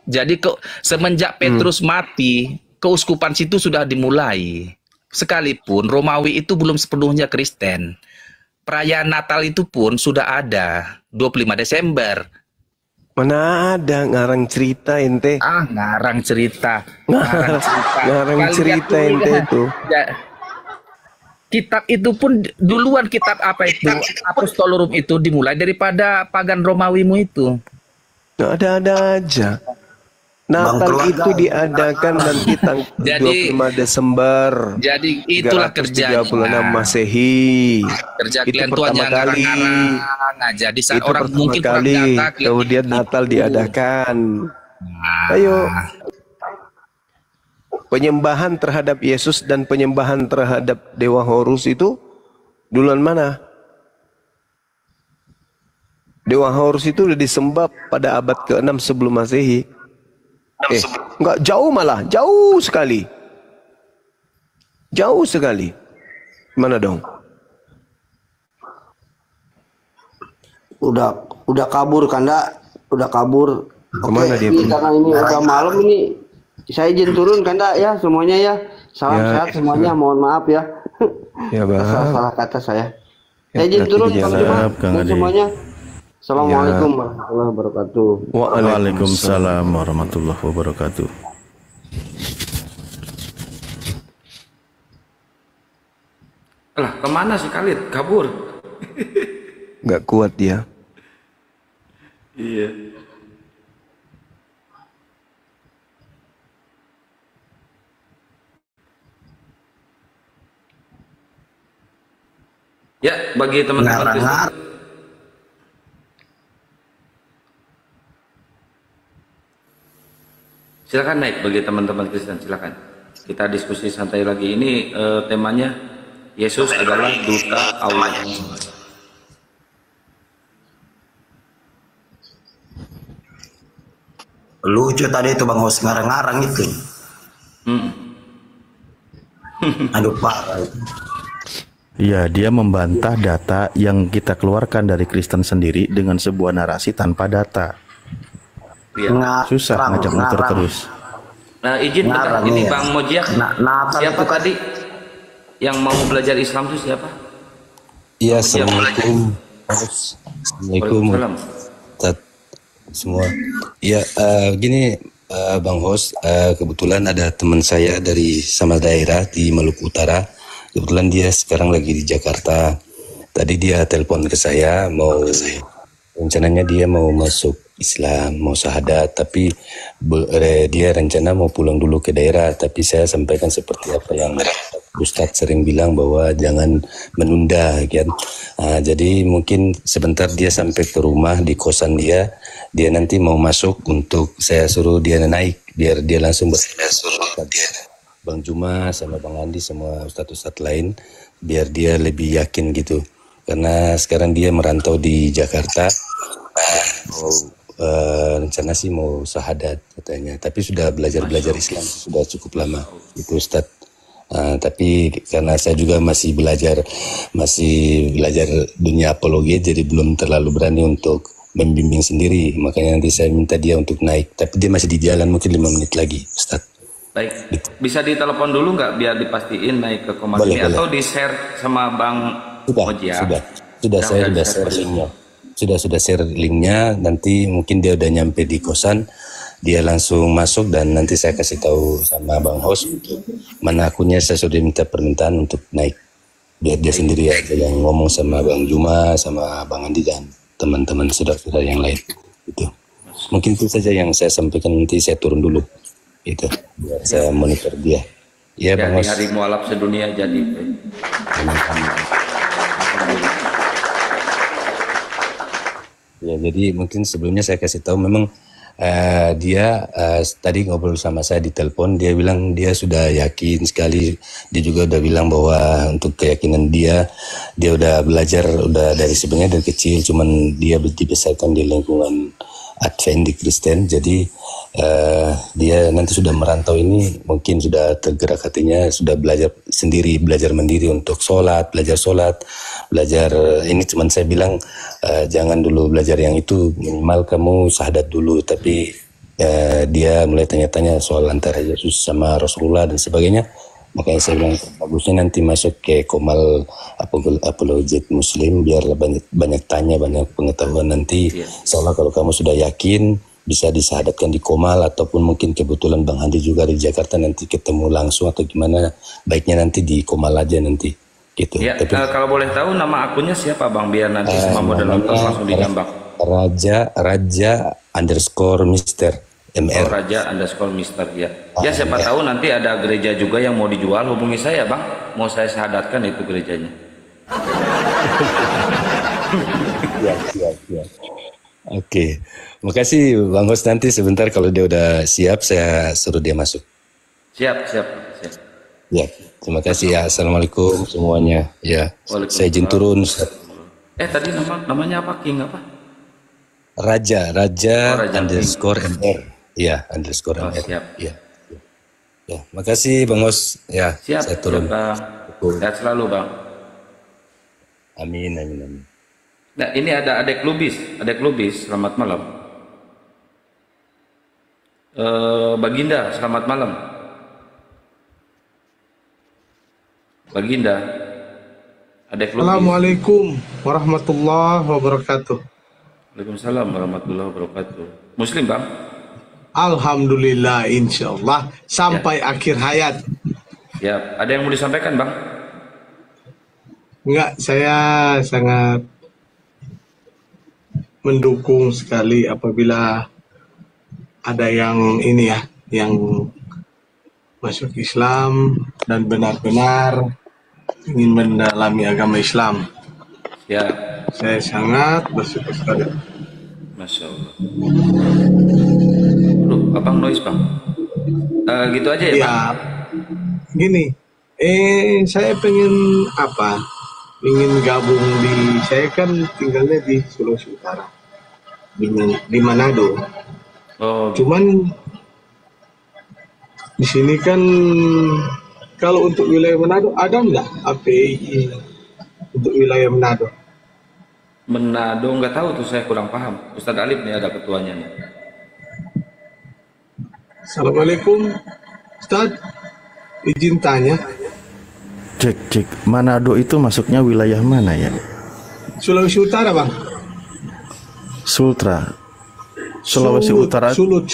Jadi semenjak Petrus mati, keuskupan situ sudah dimulai. Sekalipun Romawi itu belum sepenuhnya Kristen. Perayaan Natal itu pun sudah ada, 25 Desember. Mana ada ngarang cerita ente? Ngarang cerita. Ngarang cerita ente itu. Kitab itu pun duluan, kitab apa itu? Apostolorum itu dimulai daripada pagan Romawimu itu. Ada aja. Natal itu diadakan nanti tanggal 25 Desember. Jadi itulah kerjanya. 336 Masehi. Kerja itu kalian pertama kali. Nah, jadi saat Itu orang pertama mungkin kali. orang data, Kemudian Natal diadakan. Ayo. Penyembahan terhadap Yesus dan penyembahan terhadap Dewa Horus itu duluan mana? Dewa Horus itu sudah disembah pada abad ke-6 sebelum Masehi. Enggak, jauh malah, jauh sekali. Jauh sekali. Mana dong? Udah kabur Kanda, udah kabur. Kemana dia? Karena ini udah malam ini. Saya izin turun Kanda ya semuanya ya. Salam sehat semuanya, mohon maaf ya. Ya Bang. Salah kata saya. Saya izin turun semuanya. Assalamualaikum warahmatullahi wabarakatuh. Waalaikumsalam warahmatullahi wabarakatuh. Lah, kemana si Khalid? Kabur. Nggak kuat dia. Iya. Ya, bagi teman-teman Kristen. Silakan naik bagi teman-teman Kristen, silakan. Kita diskusi santai lagi. Ini temanya Yesus adalah duta Allah. Lucu tadi itu Bang Hos ngarang-ngarang itu. Aduh parah itu. Iya, dia membantah data yang kita keluarkan dari Kristen sendiri dengan sebuah narasi tanpa data. Ya. Susah ngajak muter terus. Nah, izin bentar, ini Bang Mojiak. Siapa itu tadi yang mau belajar Islam itu siapa? Iya, assalamualaikum. Assalamualaikum. Ustaz semua. Iya, gini Bang Hos, kebetulan ada teman saya dari sama daerah di Maluku Utara. Kebetulan dia sekarang lagi di Jakarta. Tadi dia telepon ke saya, rencananya dia mau masuk Islam, mau syahadat, tapi dia rencana mau pulang dulu ke daerah. Tapi saya sampaikan seperti apa yang Ustadz sering bilang bahwa jangan menunda, kan. Jadi mungkin sebentar dia sampai ke rumah di kosan dia nanti mau masuk untuk saya suruh dia naik biar dia langsung Bang Juma sama Bang Andi semua ustadz-ustadz lain biar dia lebih yakin gitu. Karena sekarang dia merantau di Jakarta, rencana sih mau syahadat katanya. Tapi sudah belajar Islam sudah cukup lama itu Ustadz. Tapi karena saya juga masih belajar dunia apologi, jadi belum terlalu berani untuk membimbing sendiri. Makanya nanti saya minta dia untuk naik. Tapi dia masih di jalan, mungkin 5 menit lagi Ustadz. Baik, bisa ditelepon dulu nggak biar dipastiin naik ke Komal ini atau di-share sama Bang Ojia? Sudah saya sudah share linknya. Sudah share linknya, nanti mungkin dia udah nyampe di kosan, dia langsung masuk dan nanti saya kasih tahu sama Bang Host mana akunnya. Saya sudah minta permintaan untuk naik, biar dia sendiri aja yang ngomong sama Bang Juma, sama Bang Andi dan teman-teman saudara-saudara yang lain. Itu mungkin itu saja yang saya sampaikan, nanti saya turun dulu. Itu biar saya monitor dia. Ya, Bang Host. Hari mualaf sedunia jadi. Ya, jadi mungkin sebelumnya saya kasih tahu memang dia tadi ngobrol sama saya di telepon, dia bilang dia sudah yakin sekali. Dia juga udah bilang bahwa untuk keyakinan dia udah belajar udah dari sebenarnya dari kecil, cuman dia dibesarkan di lingkungan Advent di Kristen. Jadi dia nanti sudah merantau ini mungkin sudah tergerak hatinya, sudah belajar sendiri, belajar mandiri untuk belajar ini. Cuman saya bilang jangan dulu belajar yang itu, minimal kamu syahadat dulu. Tapi dia mulai tanya-tanya soal antara Yesus sama Rasulullah dan sebagainya. Makanya saya bilang bagusnya nanti masuk ke Komal Apologet Muslim, biar banyak tanya, banyak pengetahuan nanti. Soalnya kalau kamu sudah yakin bisa disahadatkan di Komal, ataupun mungkin kebetulan Bang Andi juga di Jakarta, nanti ketemu langsung atau gimana, baiknya nanti di Komal aja nanti gitu. Ya, tapi kalau boleh tahu nama akunnya siapa Bang, biar nanti semua model nonton langsung dijambak. Raja_Mister MR. Raja_Mister ya. Ya siapa tahu nanti ada gereja juga yang mau dijual, hubungi saya Bang. Mau saya syahadatkan itu gerejanya. Ya. Oke. Makasih Bang Host, nanti sebentar kalau dia udah siap saya suruh dia masuk. Siap. Ya, terima kasih ya. Assalamualaikum semuanya. Ya. Saya izin turun. Tadi namanya apa? King apa? Raja _MR. Ya, _MR. Siap. Ya, makasih Bang Host. Ya, siap. Saya turun. Sehat selalu Bang. Amin. Nah, ini ada Adek Lubis, selamat malam. Baginda, selamat malam. Baginda, Adek Lubis. Assalamualaikum warahmatullahi wabarakatuh. Waalaikumsalam warahmatullahi wabarakatuh. Muslim Bang? Alhamdulillah, insyaallah sampai akhir hayat. Ya, ada yang mau disampaikan Bang? Enggak, saya sangat mendukung sekali apabila ada yang ini ya, yang masuk Islam dan benar-benar ingin mendalami agama Islam. Ya. Saya sangat bersyukur sekali. Masya Allah. Abang noise Bang. Gitu aja ya Bang? Ya, gini. Saya pengen ingin gabung saya kan tinggalnya di Sulawesi Utara, di Manado. Cuman di sini kan kalau untuk wilayah Manado ada nggak API untuk wilayah Manado? Manado nggak tahu tuh, saya kurang paham. Ustadz Alif nih ada ketuanya nih. Assalamualaikum Ustadz, izin tanya. Cek, Manado itu masuknya wilayah mana ya? Sulawesi Utara Bang. Sulawesi Utara. Sulut.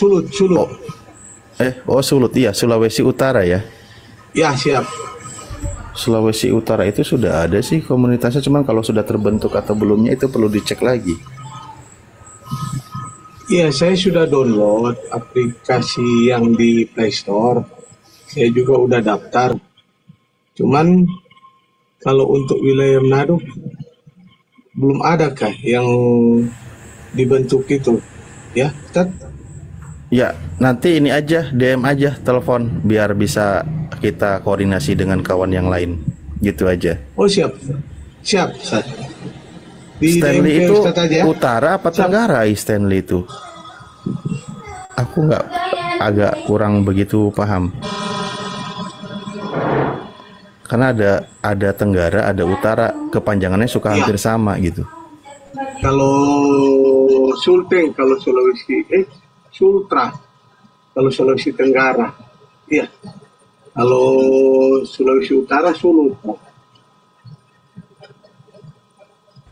Sulut, iya, Sulawesi Utara ya. Ya, siap. Sulawesi Utara itu sudah ada sih komunitasnya, cuman kalau sudah terbentuk atau belumnya itu perlu dicek lagi. Iya, saya sudah download aplikasi yang di Play Store. Saya juga udah daftar. Cuman kalau untuk wilayah Manado belum ada kah yang dibentuk itu? Ya, Ustaz? Ya, nanti ini aja, DM aja, telepon, biar bisa kita koordinasi dengan kawan yang lain. Gitu aja. Oh, siap. Siap, Ustaz. Stanley itu utara apa tenggara Stanley itu? Aku agak kurang begitu paham. Karena ada tenggara, ada utara, kepanjangannya suka hampir sama gitu. Kalau Sulteng, kalau Sultra, kalau Sulawesi Tenggara Iya. Kalau Sulawesi Utara Sulu.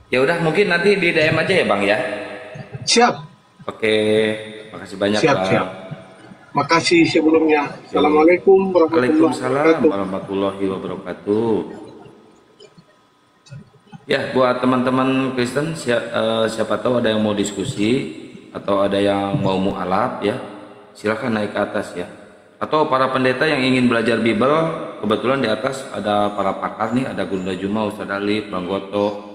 Ya udah, mungkin nanti di DM aja ya Bang ya. Siap. Oke, makasih banyak Siap, Bang. siap. Makasih sebelumnya. Assalamualaikum Waalaikumsalam warahmatullahi wabarakatuh. Ya, buat teman-teman Kristen, siapa tahu ada yang mau diskusi atau ada yang mau mualaf ya, silahkan naik ke atas ya. Atau para pendeta yang ingin belajar Bible, kebetulan di atas ada para pakar nih, ada Gunda Juma, Ustadz Ali, Bang Goto,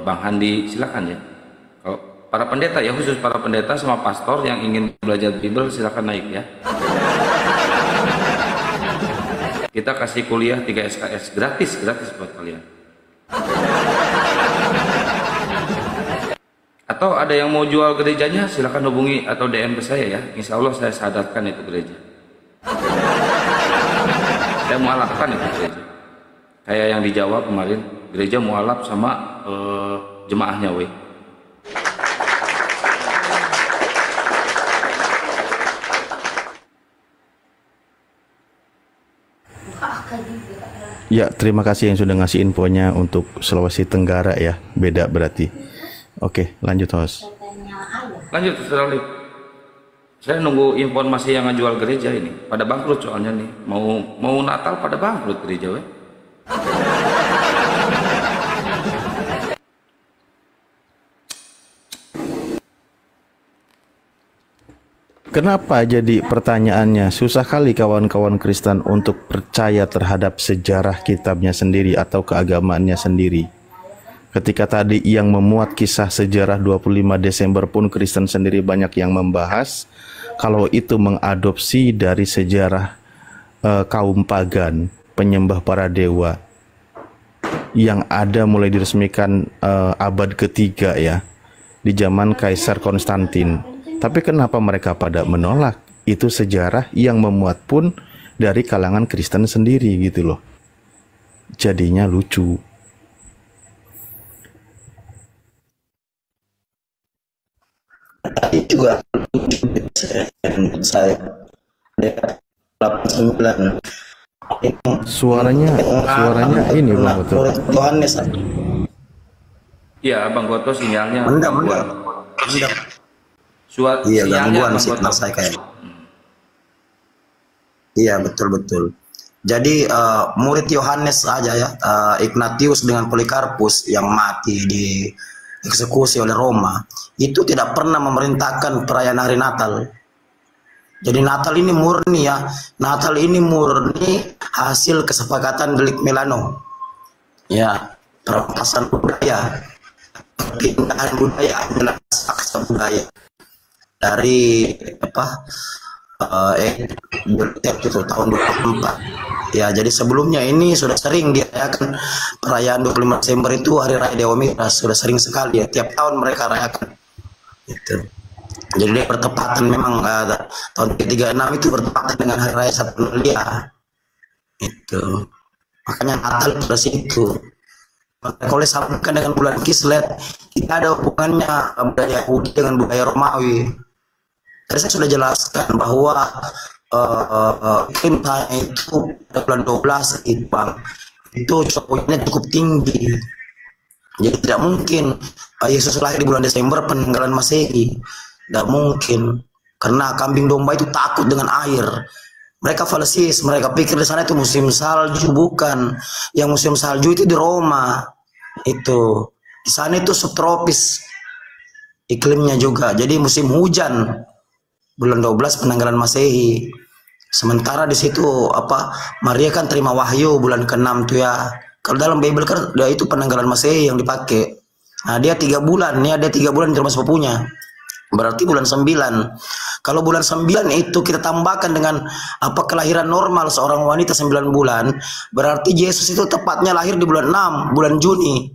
Bang Handi, silakan ya. Kalau para pendeta ya, khusus para pendeta sama pastor yang ingin belajar Bible, silakan naik ya. Kita kasih kuliah 3 SKS gratis buat kalian. Atau ada yang mau jual gerejanya, silakan hubungi atau DM ke saya ya. Insya Allah saya sadarkan itu gereja. Saya mualafkan itu gereja. Kayak yang di Jawa kemarin, gereja mualaf sama jemaahnya we. Ya, terima kasih yang sudah ngasih infonya untuk Sulawesi Tenggara ya. Beda berarti. Oke, lanjut host. Lanjut Ustaz Ali. Saya nunggu informasi yang ngejual gereja ini. Pada bangkrut soalnya nih. Mau Natal pada bangkrut gereja we. Kenapa jadi pertanyaannya susah kali kawan-kawan Kristen untuk percaya terhadap sejarah kitabnya sendiri atau keagamaannya sendiri? Ketika tadi yang memuat kisah sejarah 25 Desember pun Kristen sendiri banyak yang membahas kalau itu mengadopsi dari sejarah kaum pagan, penyembah para dewa yang ada mulai diresmikan abad ketiga ya, di zaman Kaisar Konstantin. Tapi kenapa mereka pada menolak? Itu sejarah yang memuat pun dari kalangan Kristen sendiri gitu loh. Jadinya lucu. Tadi juga saya 89 Suaranya ini Bang Goto. Yohanes. Iya, Bang Goto sinyalnya. Enggak. Iya, gangguan signal saya kayak. Iya, betul. Jadi murid Yohanes saja ya, Ignatius dengan Polikarpus yang mati di eksekusi oleh Roma, itu tidak pernah memerintahkan perayaan hari Natal. Jadi Natal ini murni ya, Natal ini murni hasil kesepakatan delik Milano. Ya, perampasan budaya, perpindahan budaya, aksa budaya dari itu tahun 24. Ya, jadi sebelumnya ini sudah sering dirayakan perayaan 25 Desember itu hari raya Dewa Miras, sudah sering sekali ya, tiap tahun mereka rayakan. Gitu. Jadi dia bertepatan memang tahun ke-36 itu bertepatan dengan hari raya Saturnalia. Itu. Makanya Natal pada situ. Kalau disambungkan dengan bulan Kislev, kita ada hubungannya budaya Yahudi dengan budaya Romawi. Tadi saya sudah jelaskan bahwa iklim itu bulan 12 itu cocoknya cukup tinggi. Jadi tidak mungkin Yesus lahir di bulan Desember penanggalan Masehi. Tidak mungkin, karena kambing domba itu takut dengan air. Mereka falesis, mereka pikir di sana itu musim salju, bukan. Yang musim salju itu di Roma. Itu di sana itu subtropis iklimnya juga. Jadi musim hujan bulan 12 penanggalan Masehi. Sementara di situ Maria kan terima wahyu bulan ke-6 tuh ya. Kalau dalam Bible kan itu penanggalan Masehi yang dipakai. Nah, dia 3 bulan, dia 3 bulan terima sepupunya. Berarti bulan 9. Kalau bulan 9 itu kita tambahkan dengan kelahiran normal seorang wanita 9 bulan, berarti Yesus itu tepatnya lahir di bulan 6, bulan Juni.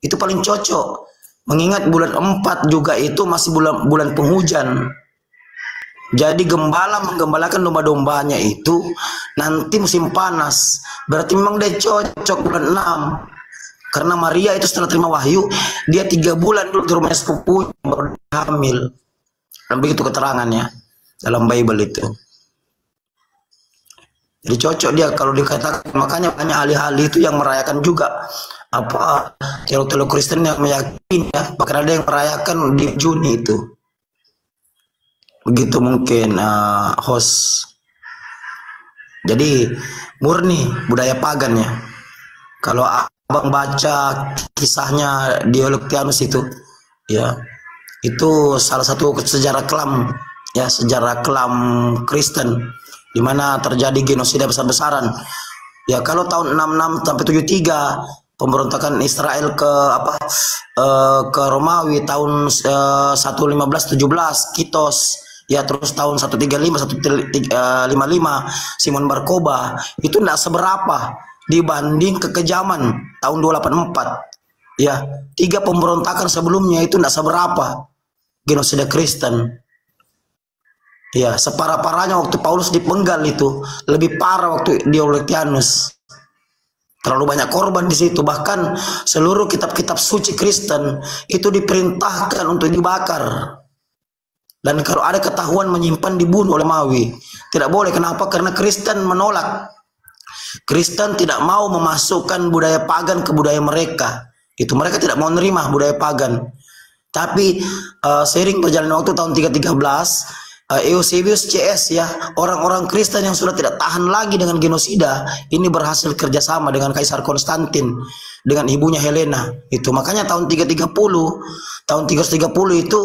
Itu paling cocok. Mengingat bulan 4 juga itu masih bulan penghujan. Jadi gembala menggembalakan domba-dombanya itu nanti musim panas. Berarti memang dia cocok bulan 6. Karena Maria itu setelah terima wahyu, dia 3 bulan dulu di rumah sepupunya baru hamil. Dan begitu keterangannya dalam Bible itu. Jadi cocok dia kalau dikatakan, makanya banyak ahli-ahli itu yang merayakan juga apa teolog-teolog Kristen yang meyakini ya, bahkan ada yang merayakan di Juni itu. Begitu mungkin host. Jadi murni budaya pagan ya. Kalau abang baca kisahnya Diocletianus itu, ya itu salah satu sejarah kelam ya, sejarah kelam Kristen di mana terjadi genosida besar-besaran. Ya kalau tahun 66 sampai 73 pemberontakan Israel ke ke Romawi tahun 1517 Kitos, ya terus tahun 135 155 Simon Bar Kokhba, itu tidak seberapa dibanding kekejaman tahun 284. Ya, 3 pemberontakan sebelumnya itu tidak seberapa genosida Kristen. Ya, separah-parahnya waktu Paulus dipenggal itu, lebih parah waktu Diocletianus. Terlalu banyak korban di situ, bahkan seluruh kitab-kitab suci Kristen itu diperintahkan untuk dibakar. Dan kalau ada ketahuan menyimpan, dibunuh oleh Mawi. Tidak boleh, kenapa? Karena Kristen menolak. Kristen tidak mau memasukkan budaya pagan ke budaya mereka. Itu mereka tidak mau menerima budaya pagan. Tapi seiring berjalannya waktu tahun 313 Eusebius CS ya, orang-orang Kristen yang sudah tidak tahan lagi dengan genosida ini berhasil kerjasama dengan Kaisar Konstantin dengan ibunya Helena. Itu makanya tahun 330 itu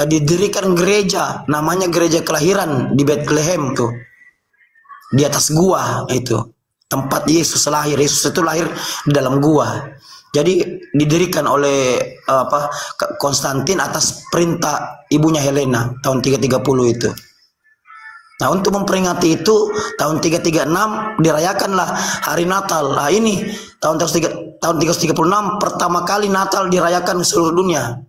didirikan gereja namanya Gereja Kelahiran di Bethlehem tuh, di atas gua itu tempat Yesus lahir. Yesus itu lahir di dalam gua. Jadi didirikan oleh Konstantin atas perintah ibunya Helena tahun 330 itu. Nah, untuk memperingati itu tahun 336 dirayakanlah hari Natal. Nah, ini tahun 336 pertama kali Natal dirayakan di seluruh dunia.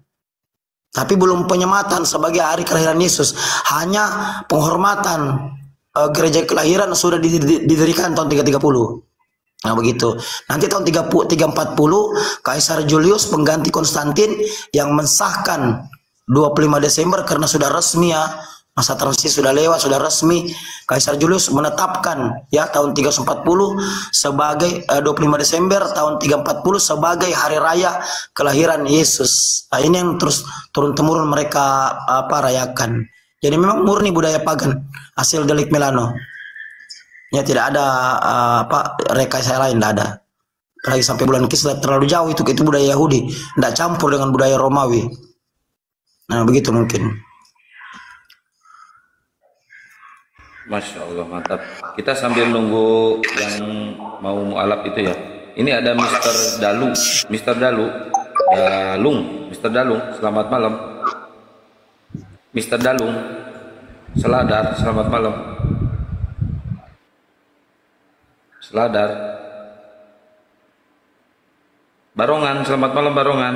Tapi belum penyematan sebagai hari kelahiran Yesus, hanya penghormatan. Gereja Kelahiran sudah didirikan tahun 330. Nah begitu. Nanti tahun 340 Kaisar Julius pengganti Konstantin yang mensahkan 25 Desember karena sudah resmi ya, masa transisi sudah lewat, sudah resmi. Kaisar Julius menetapkan ya tahun 340 sebagai 25 Desember tahun 340 sebagai hari raya kelahiran Yesus. Nah, ini yang terus turun temurun mereka rayakan. Jadi memang murni budaya pagan, hasil delik Milano. Ya tidak ada rekayasa lain, tidak ada. Apalagi sampai bulan Kislev terlalu jauh itu budaya Yahudi, tidak campur dengan budaya Romawi. Nah begitu mungkin. Masya Allah, mantap. Kita sambil nunggu yang mau mualaf itu ya. Ini ada Mr. Dalu, Mr. Dalung, selamat malam. Mr. Dalung, Seladar, selamat malam. Seladar. Barongan, selamat malam Barongan.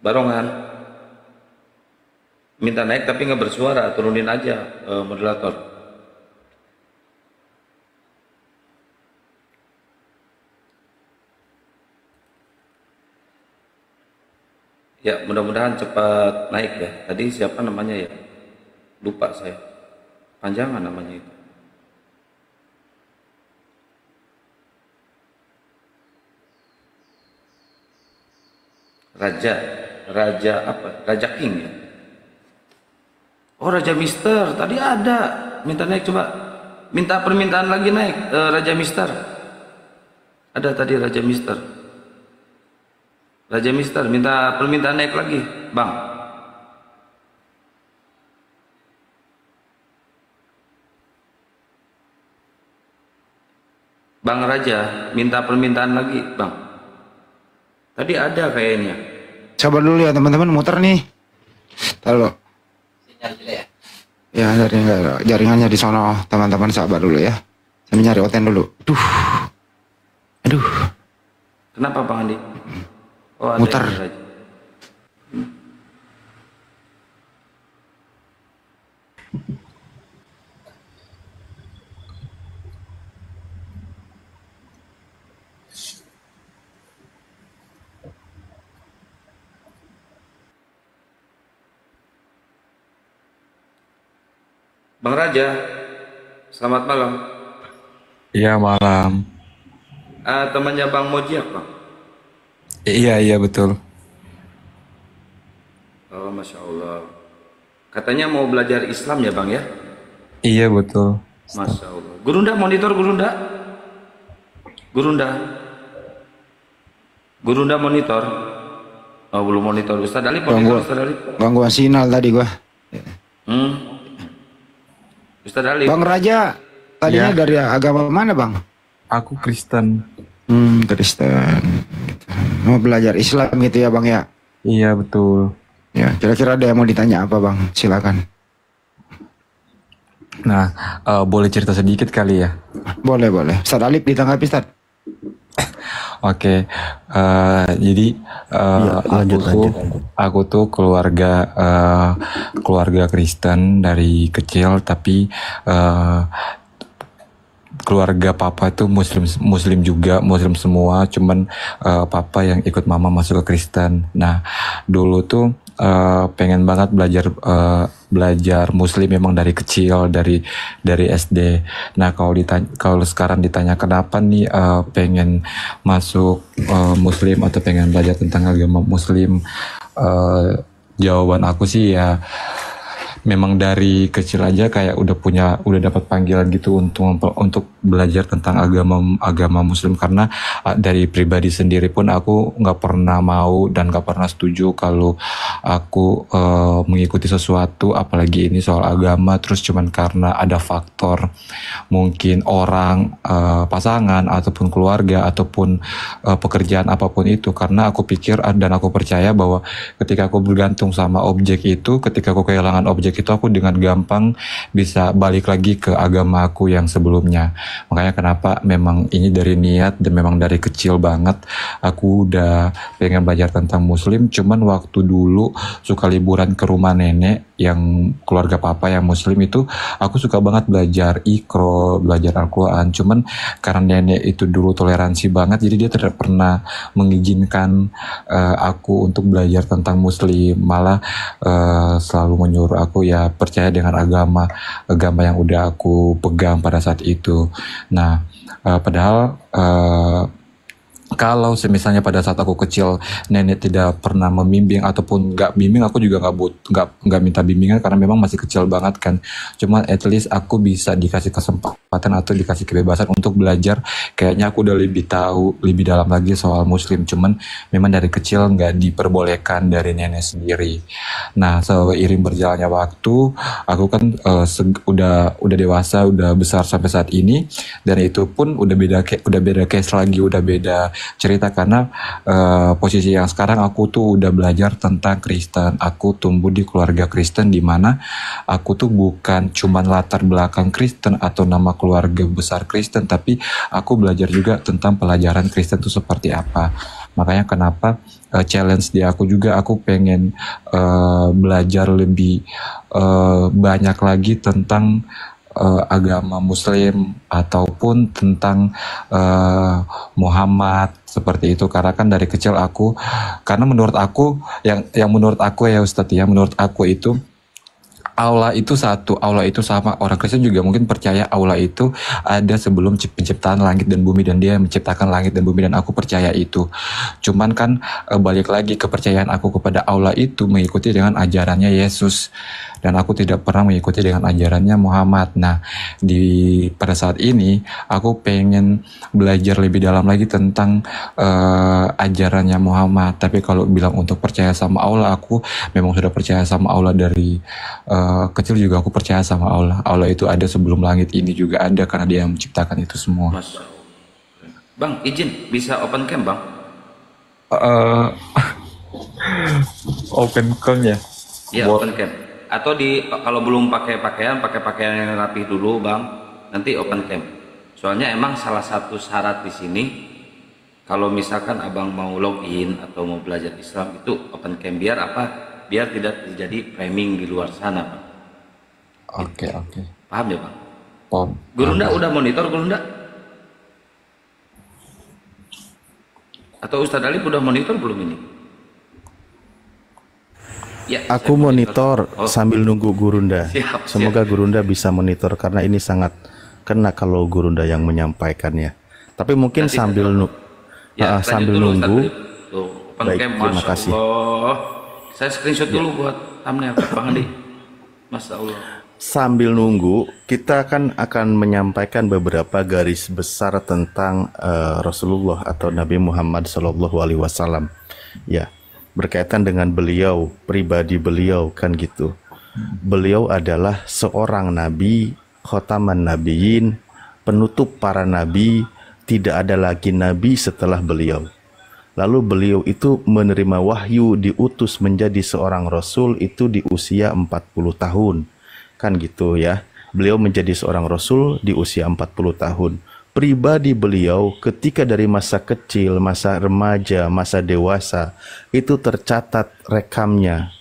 Barongan. Minta naik tapi nggak bersuara, turunin aja moderator. Ya, mudah-mudahan cepat naik ya. Tadi siapa namanya ya? Lupa saya. Panjangan namanya itu. Raja apa? Raja King ya? Oh, Raja Mister, tadi ada. Minta naik coba. Minta permintaan lagi naik, Raja Mister. Ada tadi Raja Mister. Raja Mister, minta permintaan naik lagi, Bang. Bang Raja, minta permintaan lagi, Bang. Tadi ada kayaknya. Coba dulu ya teman-teman, muter nih. Halo. Ya dari jaringannya di sono, teman-teman sabar dulu ya. Saya mencari oten dulu. Aduh. Kenapa Bang Andi? Oh, ada muter. Raja. Bang Raja, Selamat malam. Iya malam. Temannya Bang Mojiak, Bang? Iya betul. Oh, Masya Allah. Katanya mau belajar Islam ya, Bang ya? Iya betul. Masya Allah. Gurunda monitor, Gurunda? Gurunda monitor? Oh, belum monitor. Ustaz Dalip monitor, Ustaz Dalip. Gangguan sinyal tadi gua. Ustaz Dalip. Bang Raja, tadinya dari agama mana, Bang? Aku Kristen. Kristen. Mau belajar Islam gitu ya, Bang ya? Iya betul. Ya, kira-kira ada yang mau ditanya apa, Bang? Silakan. Nah, boleh cerita sedikit kali ya? Boleh. Ustaz Alip ditanggapi, Ustaz. Oke, jadi aku tuh keluarga Kristen dari kecil, tapi keluarga papa itu muslim juga, muslim semua, cuman papa yang ikut mama masuk ke Kristen. Nah, dulu tuh pengen banget belajar muslim memang dari kecil, dari SD. Nah, kalau sekarang ditanya kenapa nih pengen masuk muslim atau pengen belajar tentang agama muslim, jawaban aku sih ya memang dari kecil aja kayak udah dapat panggilan gitu untuk belajar tentang agama muslim, karena dari pribadi sendiri pun aku nggak pernah mau dan nggak pernah setuju kalau aku mengikuti sesuatu, apalagi ini soal agama terus cuman karena ada faktor mungkin orang, pasangan ataupun keluarga ataupun pekerjaan apapun itu. Karena aku pikir dan aku percaya bahwa ketika aku bergantung sama objek itu, ketika aku kehilangan objek itu, aku dengan gampang bisa balik lagi ke agama aku yang sebelumnya. Makanya kenapa memang ini dari niat dan memang dari kecil banget aku udah pengen belajar tentang muslim. Cuman waktu dulu suka liburan ke rumah nenek yang keluarga papa yang muslim itu, aku suka banget belajar Iqra, belajar Al-Quran. Cuman karena nenek itu dulu toleransi banget, jadi dia tidak pernah mengizinkan aku untuk belajar tentang muslim, malah selalu menyuruh aku ya percaya dengan agama yang udah aku pegang pada saat itu. Nah, padahal kalau misalnya pada saat aku kecil nenek tidak pernah membimbing ataupun nggak bimbing, aku juga nggak minta bimbingan karena memang masih kecil banget kan. Cuma at least aku bisa dikasih kesempatan atau dikasih kebebasan untuk belajar. Kayaknya aku udah lebih tahu lebih dalam lagi soal muslim. Cuman memang dari kecil nggak diperbolehkan dari nenek sendiri. Nah, seiring berjalannya waktu, aku kan udah dewasa, udah besar sampai saat ini, dan itu pun udah beda case lagi, udah beda cerita karena posisi yang sekarang aku tuh udah belajar tentang Kristen. Aku tumbuh di keluarga Kristen di mana aku tuh bukan cuman latar belakang Kristen atau nama keluarga besar Kristen, tapi aku belajar juga tentang pelajaran Kristen itu seperti apa. Makanya kenapa challenge di aku juga, aku pengen belajar lebih banyak lagi tentang agama muslim ataupun tentang Muhammad seperti itu. Karena kan dari kecil karena menurut aku yang menurut aku ya Ustadz ya, menurut aku itu Allah itu satu, Allah itu sama. Orang Kristen juga mungkin percaya Allah itu ada sebelum penciptaan langit dan bumi, dan dia menciptakan langit dan bumi, dan aku percaya itu. Cuman kan balik lagi, kepercayaan aku kepada Allah itu mengikuti dengan ajarannya Yesus, dan aku tidak pernah mengikuti dengan ajarannya Muhammad. Nah, pada saat ini aku pengen belajar lebih dalam lagi tentang ajarannya Muhammad. Tapi kalau bilang untuk percaya sama Allah, aku memang sudah percaya sama Allah dari kecil juga. Aku percaya sama Allah. Allah itu ada sebelum langit ini juga ada, karena dia yang menciptakan itu semua. Bang, izin bisa open cam, Bang? Open cam ya? Iya, open cam. Atau kalau belum pakai pakaian yang rapi dulu, Bang. Nanti open cam. Soalnya emang salah satu syarat di sini, kalau misalkan Abang mau login atau mau belajar Islam itu open cam, biar apa? Biar tidak terjadi framing di luar sana, Bang. Oke. Paham ya, Bang? Paham. Gurunda udah monitor, Gurunda? Atau Ustadz Alip udah monitor belum ini? Ya, aku monitor sambil nunggu Gurunda. Siap. Semoga Gurunda bisa monitor karena ini sangat kena kalau Gurunda yang menyampaikannya. Tapi mungkin Nanti sambil sambil nunggu. Tuh, Baik, terima kasih. Allah. Saya screenshot dulu buat thumbnail Bang Andi. Masya Allah. Sambil nunggu, kita akan menyampaikan beberapa garis besar tentang Rasulullah atau Nabi Muhammad SAW. Ya, berkaitan dengan beliau, pribadi beliau kan gitu. Beliau adalah seorang nabi, khotaman nabiyin, penutup para nabi, tidak ada lagi nabi setelah beliau. Lalu beliau itu menerima wahyu, diutus menjadi seorang rasul itu di usia 40 tahun. Kan gitu ya. Beliau menjadi seorang rasul di usia 40 tahun. Pribadi beliau ketika dari masa kecil, masa remaja, masa dewasa itu tercatat rekamnya,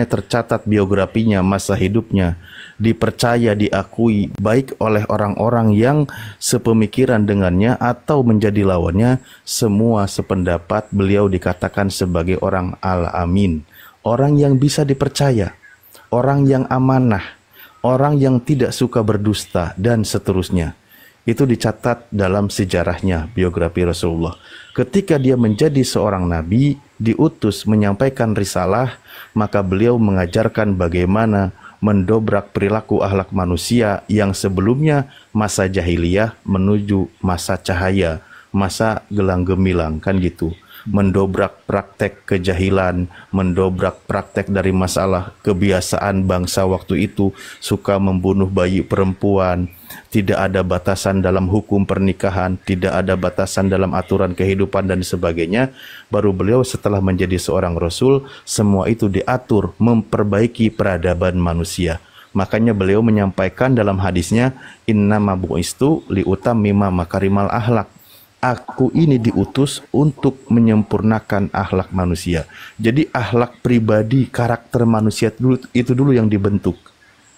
tercatat biografinya, masa hidupnya, dipercaya, diakui baik oleh orang-orang yang sepemikiran dengannya atau menjadi lawannya, semua sependapat. Beliau dikatakan sebagai orang al-amin, orang yang bisa dipercaya, orang yang amanah, orang yang tidak suka berdusta, dan seterusnya. Itu dicatat dalam sejarahnya, biografi Rasulullah. Ketika dia menjadi seorang nabi, diutus menyampaikan risalah, maka beliau mengajarkan bagaimana mendobrak perilaku akhlak manusia yang sebelumnya masa jahiliyah menuju masa cahaya, masa gelang gemilang, kan gitu. Mendobrak praktek kejahilan, mendobrak praktek dari masalah kebiasaan bangsa waktu itu, suka membunuh bayi perempuan, tidak ada batasan dalam hukum pernikahan, tidak ada batasan dalam aturan kehidupan dan sebagainya. Baru beliau setelah menjadi seorang rasul, semua itu diatur, memperbaiki peradaban manusia. Makanya beliau menyampaikan dalam hadisnya, innama bu'istu liutammima makarimal akhlak. Aku ini diutus untuk menyempurnakan akhlak manusia. Jadi akhlak pribadi, karakter manusia itu dulu yang dibentuk.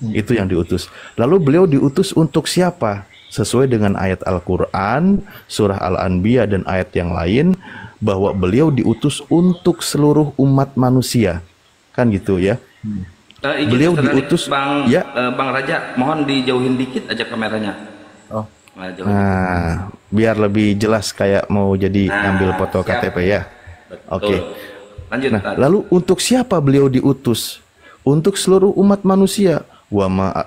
Itu yang diutus. Lalu beliau diutus untuk siapa? Sesuai dengan ayat Al-Quran, surah Al-Anbiya dan ayat yang lain, bahwa beliau diutus untuk seluruh umat manusia. Kan gitu ya. Beliau diutus, Bang Raja, mohon dijauhin dikit aja kameranya. Nah, biar lebih jelas kayak mau jadi ambil foto KTP ya. Oke. Lanjut. Lalu untuk siapa beliau diutus? Untuk seluruh umat manusia.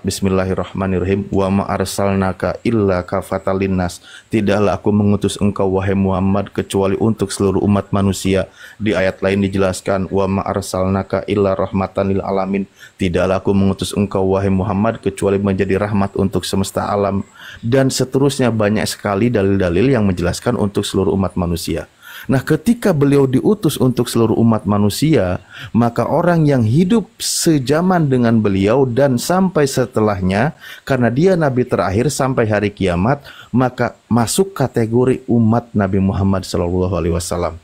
Bismillahirrahmanirrahim. Wa ma arsalnaka illa kafatal linnas. Tidaklah aku mengutus engkau wahai Muhammad kecuali untuk seluruh umat manusia. Di ayat lain dijelaskan wa ma arsalnaka illa rahmatan lil alamin. Tidaklah aku mengutus engkau wahai Muhammad kecuali menjadi rahmat untuk semesta alam. Dan seterusnya, banyak sekali dalil-dalil yang menjelaskan untuk seluruh umat manusia. Nah, ketika beliau diutus untuk seluruh umat manusia, maka orang yang hidup sejaman dengan beliau dan sampai setelahnya, karena dia nabi terakhir sampai hari kiamat, maka masuk kategori umat Nabi Muhammad SAW.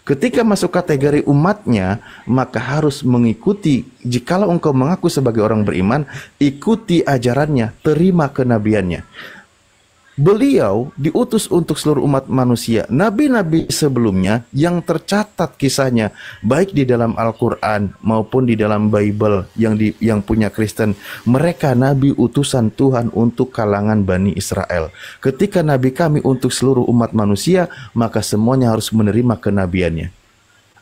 Ketika masuk kategori umatnya, maka harus mengikuti, jikalau engkau mengaku sebagai orang beriman, ikuti ajarannya, terima kenabiannya. Beliau diutus untuk seluruh umat manusia. Nabi-nabi sebelumnya yang tercatat kisahnya, baik di dalam Al-Quran maupun di dalam Bible yang punya Kristen, mereka nabi utusan Tuhan untuk kalangan Bani Israel. Ketika nabi kami untuk seluruh umat manusia, maka semuanya harus menerima kenabiannya.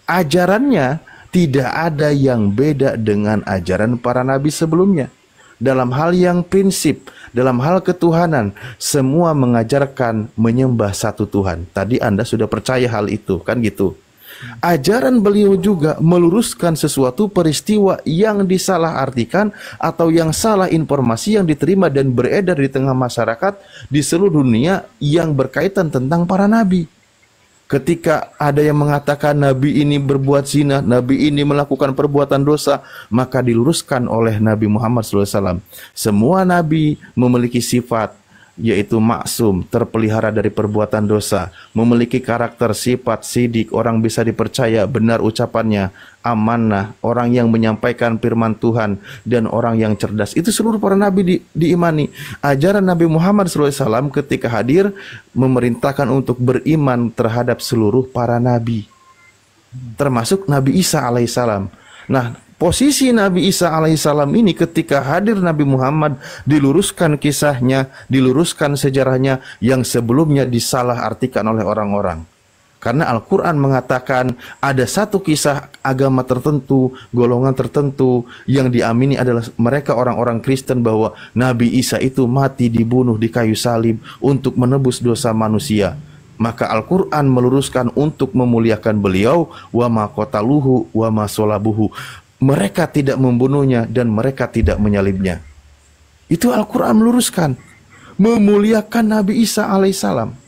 Ajarannya tidak ada yang beda dengan ajaran para nabi sebelumnya. Dalam hal yang prinsip, dalam hal ketuhanan, semua mengajarkan menyembah satu Tuhan. Tadi Anda sudah percaya hal itu, kan gitu. Ajaran beliau juga meluruskan sesuatu peristiwa yang disalahartikan atau yang salah informasi yang diterima dan beredar di tengah masyarakat di seluruh dunia yang berkaitan tentang para nabi. Ketika ada yang mengatakan nabi ini berbuat zina, nabi ini melakukan perbuatan dosa, maka diluruskan oleh Nabi Muhammad SAW. Semua nabi memiliki sifat, yaitu maksum, terpelihara dari perbuatan dosa, memiliki karakter, sifat, sidik, orang bisa dipercaya, benar ucapannya, amanah, orang yang menyampaikan firman Tuhan, dan orang yang cerdas. Itu seluruh para nabi diimani. Ajaran Nabi Muhammad SAW ketika hadir memerintahkan untuk beriman terhadap seluruh para nabi, termasuk Nabi Isa alaihissalam. Nah, posisi Nabi Isa alaihissalam ini ketika hadir Nabi Muhammad, diluruskan kisahnya, diluruskan sejarahnya yang sebelumnya disalahartikan oleh orang-orang. Karena Al-Quran mengatakan ada satu kisah agama tertentu, golongan tertentu yang diamini adalah mereka orang-orang Kristen, bahwa Nabi Isa itu mati dibunuh di kayu salib untuk menebus dosa manusia. Maka Al-Quran meluruskan untuk memuliakan beliau, wa ma qataluhu wa ma solabuhu. Mereka tidak membunuhnya dan mereka tidak menyalibnya. Itu Al-Quran meluruskan, memuliakan Nabi Isa alaihissalam.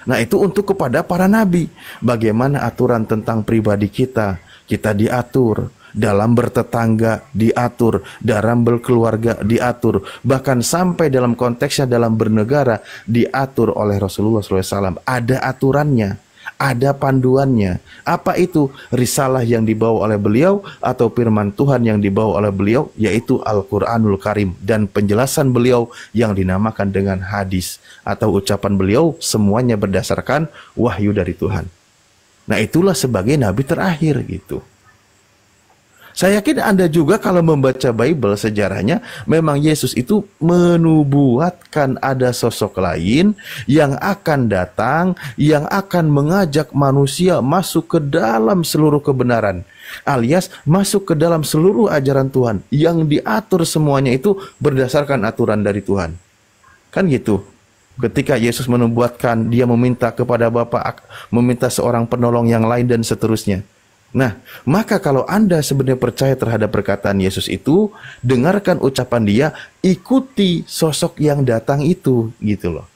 Nah, itu untuk kepada para nabi. Bagaimana aturan tentang pribadi kita? Kita diatur dalam bertetangga, diatur dalam berkeluarga, diatur bahkan sampai dalam konteksnya dalam bernegara diatur oleh Rasulullah SAW. Ada aturannya, ada panduannya. Apa itu? Risalah yang dibawa oleh beliau atau firman Tuhan yang dibawa oleh beliau, yaitu Al-Quranul Karim, dan penjelasan beliau yang dinamakan dengan hadis atau ucapan beliau, semuanya berdasarkan wahyu dari Tuhan. Nah, itulah sebagai nabi terakhir gitu. Saya yakin Anda juga kalau membaca Bible sejarahnya, memang Yesus itu menubuatkan ada sosok lain yang akan datang, yang akan mengajak manusia masuk ke dalam seluruh kebenaran, alias masuk ke dalam seluruh ajaran Tuhan, yang diatur semuanya itu berdasarkan aturan dari Tuhan. Kan gitu. Ketika Yesus menubuatkan, dia meminta kepada Bapa, meminta seorang penolong yang lain dan seterusnya. Nah, maka kalau Anda sebenarnya percaya terhadap perkataan Yesus itu, dengarkan ucapan dia, ikuti sosok yang datang itu, gitu loh.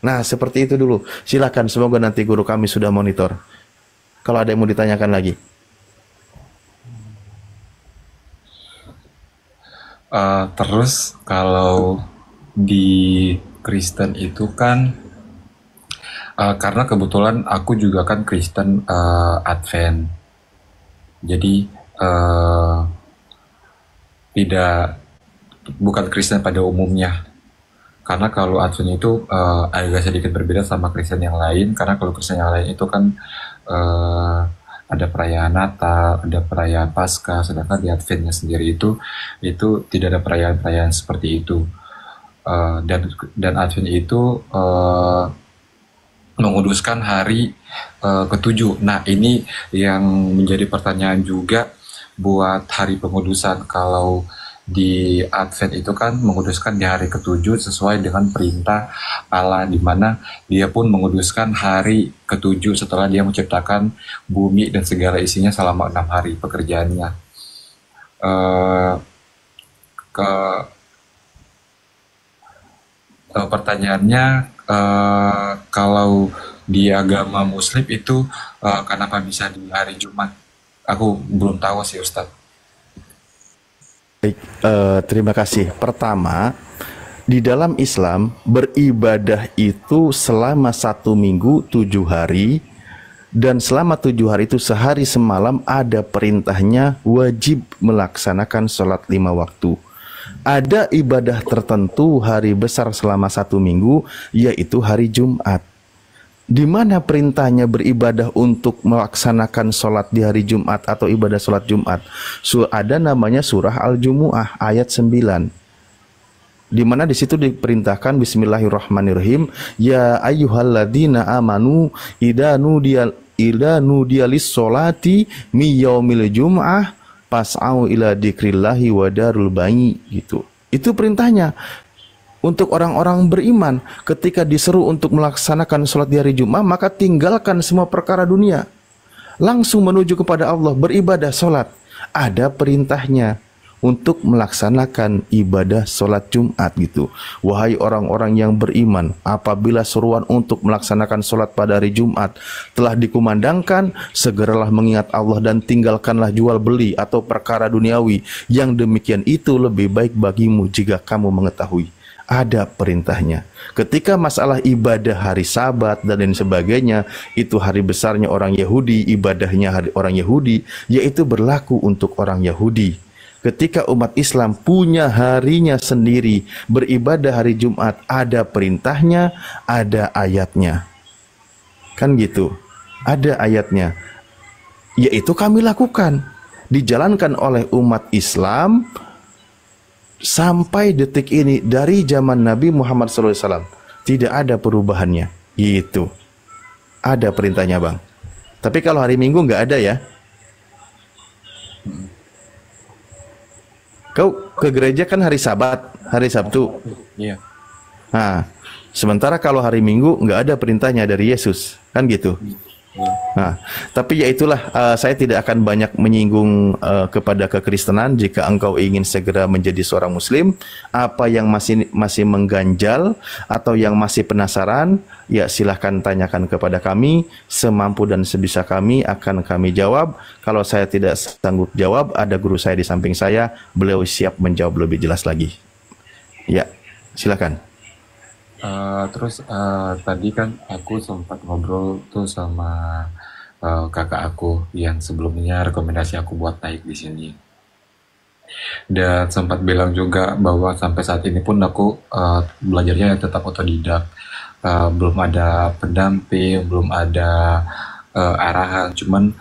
Nah, seperti itu dulu. Silakan, semoga nanti guru kami sudah monitor. Kalau ada yang mau ditanyakan lagi. Terus kalau di Kristen itu kan, karena kebetulan aku juga kan Kristen Advent. Jadi bukan Kristen pada umumnya, karena kalau Advent itu agak sedikit berbeda sama Kristen yang lain. Karena kalau Kristen yang lain itu kan ada perayaan Natal, ada perayaan Paskah, sedangkan di Adventnya sendiri itu tidak ada perayaan-perayaan seperti itu. Dan Advent itu menguduskan hari ke-7. Nah, ini yang menjadi pertanyaan juga buat hari pengudusan. Kalau di Advent itu kan menguduskan di hari ke-7 sesuai dengan perintah Allah, di mana dia pun menguduskan hari ke-7 setelah dia menciptakan bumi dan segala isinya selama 6 hari pekerjaannya. Pertanyaannya, kalau di agama Muslim itu kenapa bisa di hari Jumat? Aku belum tahu sih, Ustadz. Baik, terima kasih. Pertama, di dalam Islam beribadah itu selama 1 minggu 7 hari, dan selama 7 hari itu sehari semalam ada perintahnya wajib melaksanakan sholat 5 waktu. Ada ibadah tertentu hari besar selama 1 minggu, yaitu hari Jumat. Di mana perintahnya beribadah untuk melaksanakan sholat di hari Jumat atau ibadah sholat Jumat? Ada namanya surah Al-Jumu'ah ayat 9. Di mana di situ diperintahkan Bismillahirrahmanirrahim, ya ayyuhalladzina amanu idza nudiya lis-sholati mi yaumil jum'ah pas'au ila dzikrillahi wa darul bayi, gitu. Itu perintahnya. Untuk orang-orang beriman, ketika diseru untuk melaksanakan sholat di hari Jumat, maka tinggalkan semua perkara dunia, langsung menuju kepada Allah, beribadah sholat. Ada perintahnya untuk melaksanakan ibadah sholat Jumat, gitu. Wahai orang-orang yang beriman, apabila seruan untuk melaksanakan sholat pada hari Jumat telah dikumandangkan, segeralah mengingat Allah dan tinggalkanlah jual beli atau perkara duniawi. Yang demikian itu lebih baik bagimu jika kamu mengetahui. Ada perintahnya. Ketika masalah ibadah hari Sabat dan lain sebagainya, itu hari besarnya orang Yahudi, ibadahnya hari orang Yahudi, yaitu berlaku untuk orang Yahudi. Ketika umat Islam punya harinya sendiri, beribadah hari Jumat, ada perintahnya, ada ayatnya. Kan gitu. Ada ayatnya. Yaitu kami lakukan. dijalankan oleh umat Islam sampai detik ini dari zaman Nabi Muhammad SAW. Tidak ada perubahannya. Gitu. Ada perintahnya, Bang. Tapi kalau hari Minggu nggak ada ya. Kau ke gereja kan hari Sabat, hari Sabtu. Iya. Nah, sementara kalau hari Minggu nggak ada perintahnya dari Yesus, kan gitu. Nah, tapi ya itulah, saya tidak akan banyak menyinggung kepada kekristenan. Jika engkau ingin segera menjadi seorang Muslim, apa yang masih mengganjal atau yang masih penasaran, ya silahkan tanyakan kepada kami. Semampu dan sebisa kami akan kami jawab. Kalau saya tidak sanggup jawab, ada guru saya di samping saya, beliau siap menjawab lebih jelas lagi. Ya, silakan. Terus tadi kan aku sempat ngobrol tuh sama kakak aku yang sebelumnya rekomendasi aku buat naik di sini. Dan sempat bilang juga bahwa sampai saat ini pun aku belajarnya tetap otodidak. Belum ada pendamping, belum ada arahan. Cuman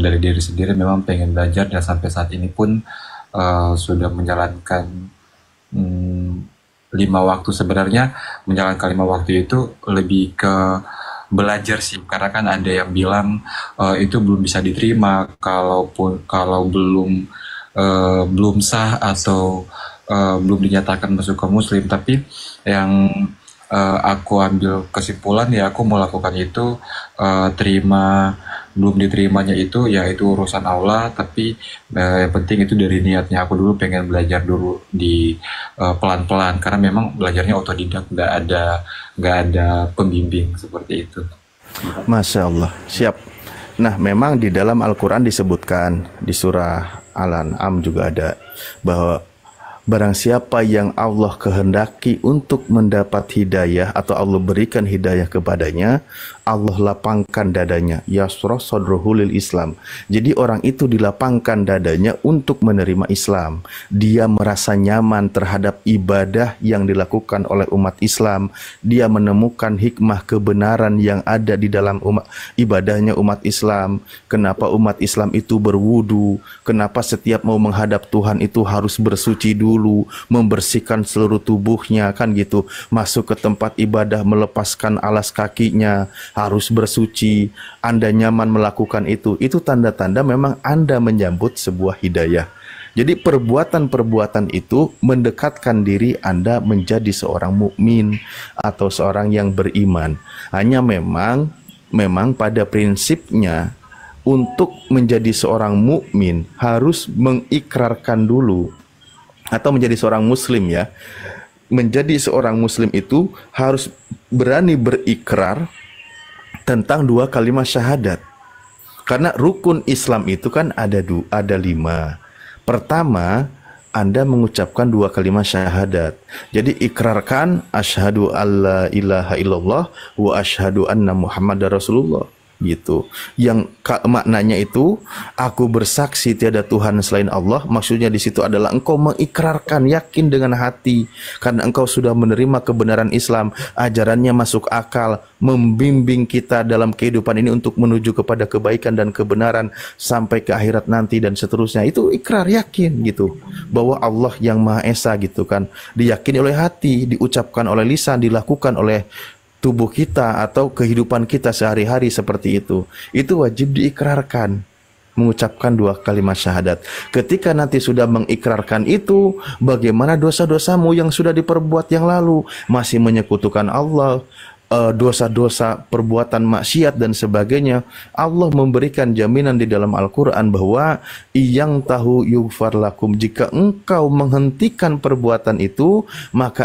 dari diri sendiri memang pengen belajar, dan sampai saat ini pun sudah menjalankan 5 waktu. Sebenarnya menjalankan 5 waktu itu lebih ke belajar sih, karena kan ada yang bilang itu belum bisa diterima kalau belum sah atau belum dinyatakan masuk ke Muslim. Tapi yang aku ambil kesimpulan, ya aku mau lakukan itu, terima belum diterimanya itu ya itu urusan Allah, tapi yang penting itu dari niatnya. Aku dulu pengen belajar dulu di pelan-pelan, karena memang belajarnya otodidak, nggak ada pembimbing seperti itu. Masya Allah, siap. Nah, memang di dalam Al-Quran disebutkan, di surah Al-An'am juga ada, bahwa barang siapa yang Allah kehendaki untuk mendapat hidayah atau Allah berikan hidayah kepadanya, Allah lapangkan dadanya, yasrah sadruhu lil Islam. Jadi orang itu dilapangkan dadanya untuk menerima Islam. Dia merasa nyaman terhadap ibadah yang dilakukan oleh umat Islam. Dia menemukan hikmah kebenaran yang ada di dalam ibadahnya umat Islam. Kenapa umat Islam itu berwudu? Kenapa setiap mau menghadap Tuhan itu harus bersuci dulu, membersihkan seluruh tubuhnya, kan gitu. Masuk ke tempat ibadah, melepaskan alas kakinya, harus bersuci. Anda nyaman melakukan itu tanda-tanda memang Anda menyambut sebuah hidayah. Jadi perbuatan-perbuatan itu mendekatkan diri Anda menjadi seorang mukmin atau seorang yang beriman. Hanya memang pada prinsipnya untuk menjadi seorang mukmin harus mengikrarkan dulu, atau menjadi seorang muslim ya. Menjadi seorang muslim itu harus berani berikrar tentang 2 kalimat syahadat. Karena rukun Islam itu kan ada 5. Pertama, Anda mengucapkan 2 kalimat syahadat. Jadi ikrarkan asyhadu alla ilaha illallah wa asyhadu anna muhammadar rasulullah. Gitu. Yang maknanya itu aku bersaksi tiada Tuhan selain Allah. Maksudnya di situ adalah engkau mengikrarkan, yakin dengan hati, karena engkau sudah menerima kebenaran Islam, ajarannya masuk akal, membimbing kita dalam kehidupan ini untuk menuju kepada kebaikan dan kebenaran sampai ke akhirat nanti dan seterusnya. Itu ikrar, yakin gitu bahwa Allah yang Maha Esa gitu kan. Diyakini oleh hati, diucapkan oleh lisan, dilakukan oleh tubuh kita atau kehidupan kita sehari-hari seperti itu. Itu wajib diikrarkan, mengucapkan 2 kalimat syahadat. Ketika nanti sudah mengikrarkan itu, bagaimana dosa-dosamu yang sudah diperbuat yang lalu? Masih menyekutukan Allah, dosa-dosa, perbuatan maksiat dan sebagainya. Allah memberikan jaminan di dalam Al-Quran bahwa yang tahu yughfar lakum, jika engkau menghentikan perbuatan itu, maka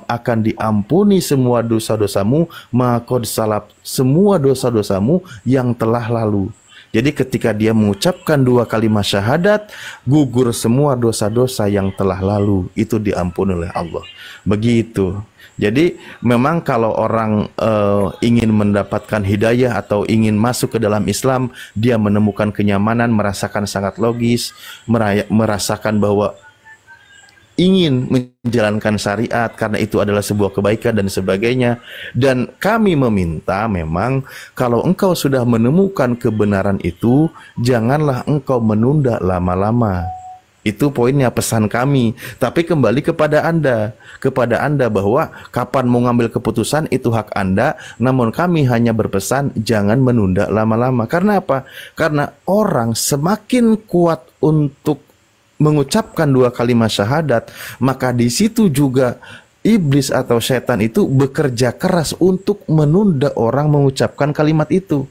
akan diampuni semua dosa-dosamu, makod salaf, semua dosa-dosamu yang telah lalu. Jadi ketika dia mengucapkan 2 kalimat syahadat, gugur semua dosa-dosa yang telah lalu, itu diampuni oleh Allah. Begitu. Jadi memang kalau orang ingin mendapatkan hidayah atau ingin masuk ke dalam Islam, dia menemukan kenyamanan, merasakan sangat logis, merasakan bahwa ingin menjalankan syariat karena itu adalah sebuah kebaikan dan sebagainya. Dan kami meminta memang kalau engkau sudah menemukan kebenaran itu, janganlah engkau menunda lama-lama. Itu poinnya, pesan kami. Tapi kembali kepada Anda bahwa kapan mau ngambil keputusan itu hak Anda, namun kami hanya berpesan jangan menunda lama-lama. Karena apa? Karena orang semakin kuat untuk mengucapkan 2 kalimat syahadat, maka di situ juga iblis atau setan itu bekerja keras untuk menunda orang mengucapkan kalimat itu.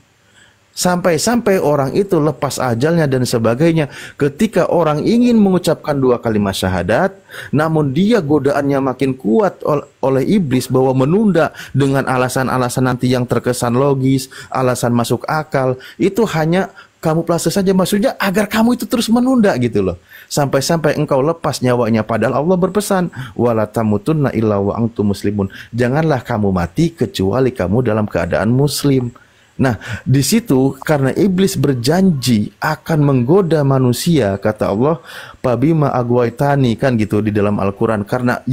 Sampai-sampai orang itu lepas ajalnya dan sebagainya. Ketika orang ingin mengucapkan 2 kalimat syahadat, namun dia godaannya makin kuat oleh iblis bahwa menunda dengan alasan-alasan nanti yang terkesan logis, alasan masuk akal, itu hanya kamuflase saja, maksudnya agar kamu itu terus menunda gitu loh. Sampai-sampai engkau lepas nyawanya, padahal Allah berpesan, wala tamutunna illa wa antum muslimun. Janganlah kamu mati kecuali kamu dalam keadaan muslim. Nah, di situ karena iblis berjanji akan menggoda manusia, kata Allah, pabima agwaitani, kan gitu di dalam Al-Qur'an, karena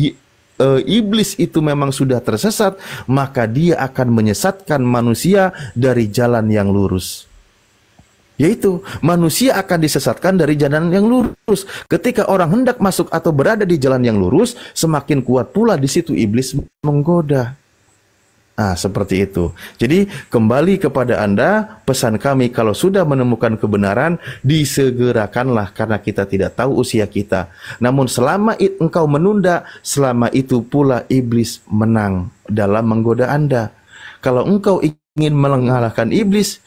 iblis itu memang sudah tersesat, maka dia akan menyesatkan manusia dari jalan yang lurus. Yaitu manusia akan disesatkan dari jalan yang lurus. Ketika orang hendak masuk atau berada di jalan yang lurus, semakin kuat pula di situ iblis menggoda. Nah, seperti itu. Jadi kembali kepada Anda, pesan kami kalau sudah menemukan kebenaran, disegerakanlah karena kita tidak tahu usia kita. Namun selama engkau menunda, selama itu pula iblis menang dalam menggoda Anda. Kalau engkau ingin mengalahkan iblis,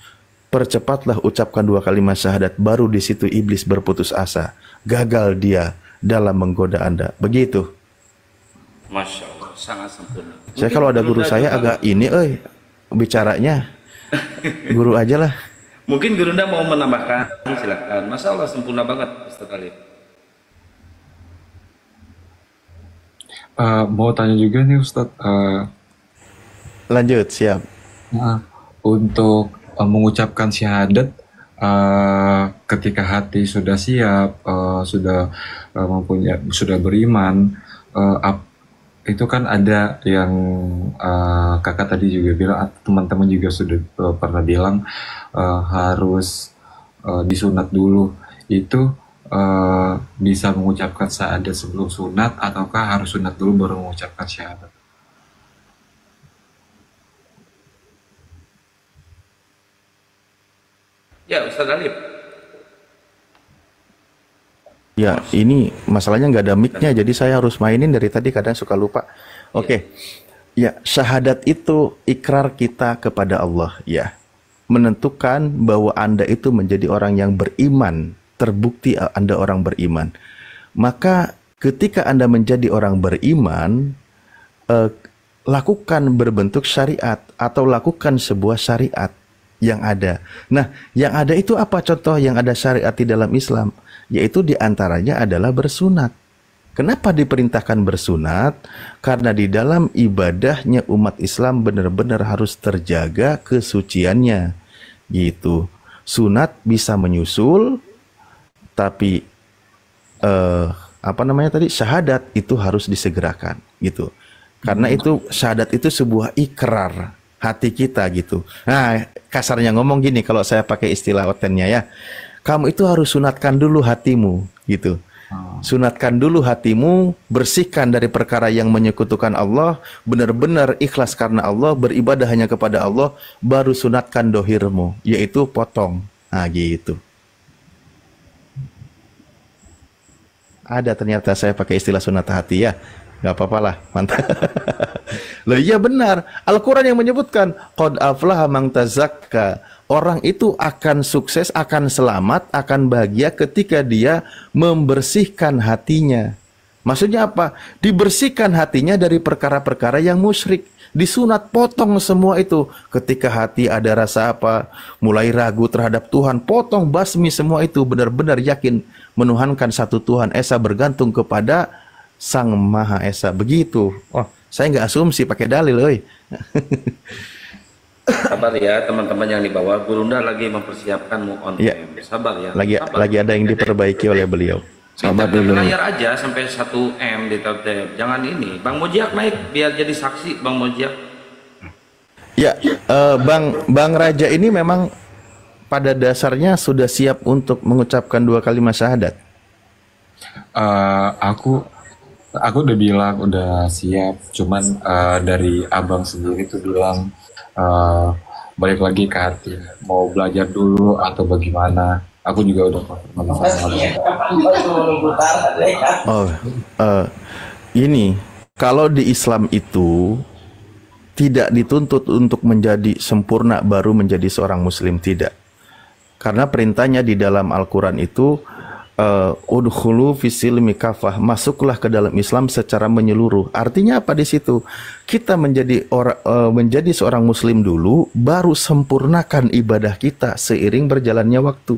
percepatlah ucapkan 2 kalimat syahadat, baru di situ iblis berputus asa. Gagal dia dalam menggoda Anda. Begitu. Masya Allah, sangat sempurna. Saya kalau ada guru saya agak ini, bicaranya guru aja lah. Mungkin Guru Nda mau menambahkan, silakan. Masya Allah, sempurna banget, Ustaz Alif. Mau tanya juga nih Ustaz. Lanjut, siap. Untuk mengucapkan syahadat, ketika hati sudah siap, sudah beriman, itu kan ada yang kakak tadi juga bilang, teman-teman juga sudah pernah bilang harus disunat dulu. Itu bisa mengucapkan syahadat sebelum sunat, ataukah harus sunat dulu baru mengucapkan syahadat? Ya, Ustaz Alif. Ya, ini masalahnya nggak ada mic-nya, jadi saya harus mainin dari tadi, kadang suka lupa. Oke. Ya, syahadat itu ikrar kita kepada Allah, ya. Menentukan bahwa Anda itu menjadi orang yang beriman, terbukti Anda orang beriman. Maka ketika Anda menjadi orang beriman, lakukan berbentuk syariat atau lakukan sebuah syariat yang ada. Nah, yang ada itu apa contoh yang ada syariat di dalam Islam? Yaitu diantaranya adalah bersunat. Kenapa diperintahkan bersunat? Karena di dalam ibadahnya umat Islam benar-benar harus terjaga kesuciannya. Gitu. Sunat bisa menyusul, tapi syahadat itu harus disegerakan. Gitu. Karena itu syahadat itu sebuah ikrar hati kita gitu. Nah, kasarnya ngomong gini, kalau saya pakai istilah otennya ya, kamu itu harus sunatkan dulu hatimu gitu. Sunatkan dulu hatimu, bersihkan dari perkara yang menyekutukan Allah, benar-benar ikhlas karena Allah, beribadah hanya kepada Allah, baru sunatkan dohirmu, yaitu potong. Nah gitu. Ada ternyata saya pakai istilah sunat hati ya. Gak apa-apa lah, mantap. Loh iya benar, Al-Quran yang menyebutkan qad aflaha man tazakka. Orang itu akan sukses, akan selamat, akan bahagia ketika dia membersihkan hatinya. Maksudnya apa? Dibersihkan hatinya dari perkara-perkara yang musyrik. Disunat, potong semua itu. Ketika hati ada rasa apa, mulai ragu terhadap Tuhan, potong, basmi semua itu. Benar-benar yakin menuhankan satu Tuhan Esa, bergantung kepada Sang Maha Esa. Begitu. Oh, saya nggak asumsi, pakai dalil, oi. Sabar ya teman-teman yang di bawah. Guru Nda lagi mempersiapkan on ya. Sabar ya. Lagi ada yang diperbaiki oleh beliau. Sabar dulu. Layar aja sampai 1 M di tab. Jangan ini. Bang Mojiak naik biar jadi saksi Bang Mojiak. Ya, Bang Raja ini memang pada dasarnya sudah siap untuk mengucapkan 2 kalimat syahadat. Aku udah bilang udah siap, cuman dari abang sendiri tuh bilang balik lagi ke hati, mau belajar dulu atau bagaimana. Aku juga udah ini kalau di Islam itu tidak dituntut untuk menjadi sempurna baru menjadi seorang muslim, tidak. Karena perintahnya di dalam Al-Quran itu udkhulu fisilmi kafah, masuklah ke dalam Islam secara menyeluruh. Artinya apa di situ? Kita menjadi seorang muslim dulu, baru sempurnakan ibadah kita seiring berjalannya waktu.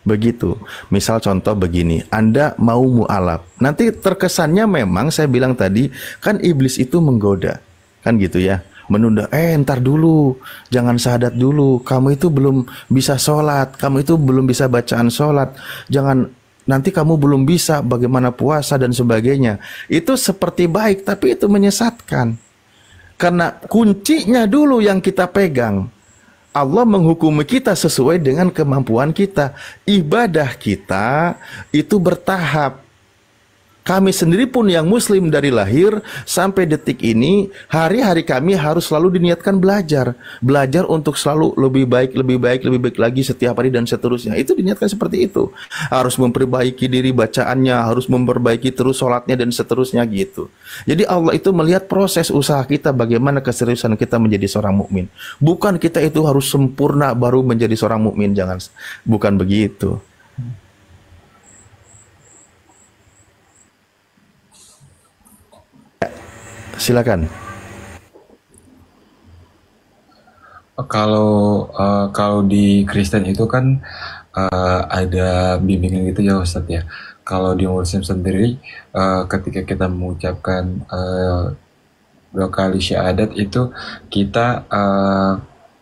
Begitu. Misal contoh begini, Anda mau mu'alaf. Nanti terkesannya memang saya bilang tadi, kan iblis itu menggoda. Kan gitu ya. Menunda, ntar dulu, jangan syahadat dulu, kamu itu belum bisa sholat, kamu itu belum bisa bacaan sholat, jangan, nanti kamu belum bisa bagaimana puasa dan sebagainya. Itu seperti baik, tapi itu menyesatkan. Karena kuncinya dulu yang kita pegang. Allah menghukumi kita sesuai dengan kemampuan kita. Ibadah kita itu bertahap. Kami sendiri pun yang muslim dari lahir sampai detik ini, hari-hari kami harus selalu diniatkan belajar. Belajar untuk selalu lebih baik lagi setiap hari dan seterusnya. Itu diniatkan seperti itu. Harus memperbaiki diri bacaannya, harus memperbaiki terus sholatnya dan seterusnya gitu. Jadi Allah itu melihat proses usaha kita, bagaimana keseriusan kita menjadi seorang mukmin. Bukan kita itu harus sempurna baru menjadi seorang mukmin, jangan. Bukan begitu. Silakan. Kalau di Kristen itu kan ada bimbingan gitu ya Ustadz ya. Kalau di Muslim sendiri ketika kita mengucapkan 2 kali syahadat itu kita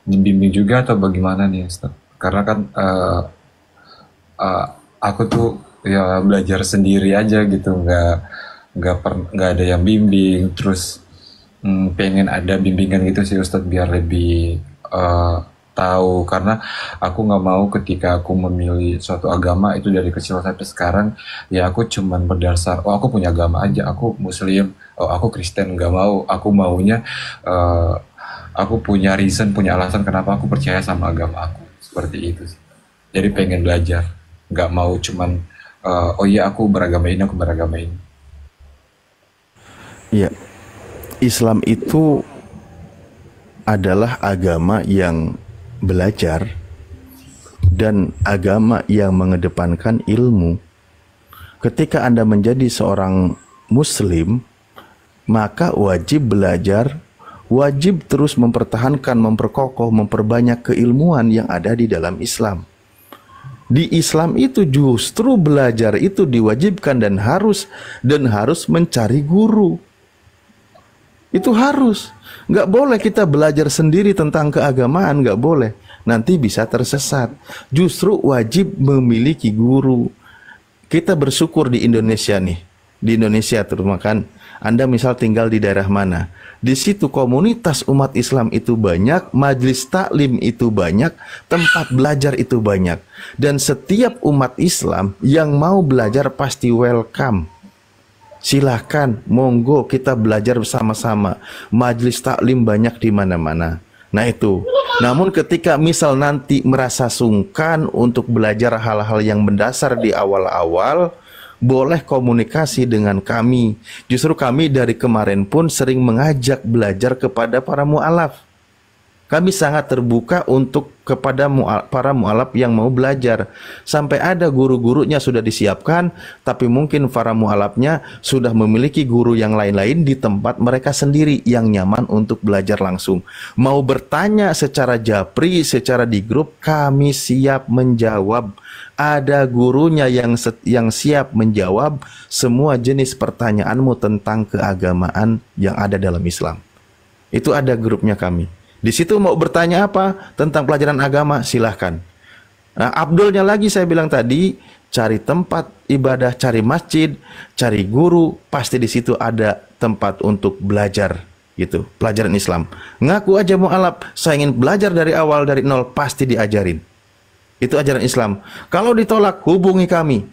dibimbing juga atau bagaimana nih Ustadz? Karena kan aku tuh ya belajar sendiri aja gitu, nggak ada yang bimbing, terus pengen ada bimbingan gitu sih Ustadz biar lebih tahu, karena aku nggak mau ketika aku memilih suatu agama itu dari kecil sampai sekarang ya aku cuman berdasar aku punya agama aja, aku muslim, aku Kristen, nggak mau, aku maunya aku punya reason, punya alasan kenapa aku percaya sama agama aku, seperti itu sih. Jadi pengen belajar, nggak mau cuman oh iya aku beragama ini. Ya, Islam itu adalah agama yang belajar dan agama yang mengedepankan ilmu. Ketika Anda menjadi seorang Muslim, maka wajib belajar, wajib terus mempertahankan, memperkokoh, memperbanyak keilmuan yang ada di dalam Islam. Di Islam itu justru belajar itu diwajibkan dan harus mencari guru. Itu harus. Nggak boleh kita belajar sendiri tentang keagamaan, nggak boleh. Nanti bisa tersesat. Justru wajib memiliki guru. Kita bersyukur di Indonesia nih. Di Indonesia terutama kan. Anda misal tinggal di daerah mana? Di situ komunitas umat Islam itu banyak, majelis taklim itu banyak, tempat belajar itu banyak. Dan setiap umat Islam yang mau belajar pasti welcome. Silahkan, monggo kita belajar bersama-sama. Majelis taklim banyak di mana-mana. Nah itu. Namun ketika misal nanti merasa sungkan untuk belajar hal-hal yang mendasar di awal-awal, boleh komunikasi dengan kami. Justru kami dari kemarin pun sering mengajak belajar kepada para mu'alaf. Kami sangat terbuka untuk kepada para mu'alaf yang mau belajar. Sampai ada guru-gurunya sudah disiapkan, tapi mungkin para mu'alafnya sudah memiliki guru yang lain-lain di tempat mereka sendiri yang nyaman untuk belajar langsung. Mau bertanya secara japri, secara di grup, kami siap menjawab. Ada gurunya yang siap menjawab semua jenis pertanyaanmu tentang keagamaan yang ada dalam Islam. Itu ada grupnya kami. Di situ mau bertanya apa tentang pelajaran agama, silahkan. Nah, Abdulnya lagi saya bilang tadi, cari tempat ibadah, cari masjid, cari guru, pasti di situ ada tempat untuk belajar gitu, pelajaran Islam. Ngaku aja mualaf, saya ingin belajar dari awal dari nol, pasti diajarin. Itu ajaran Islam. Kalau ditolak, hubungi kami.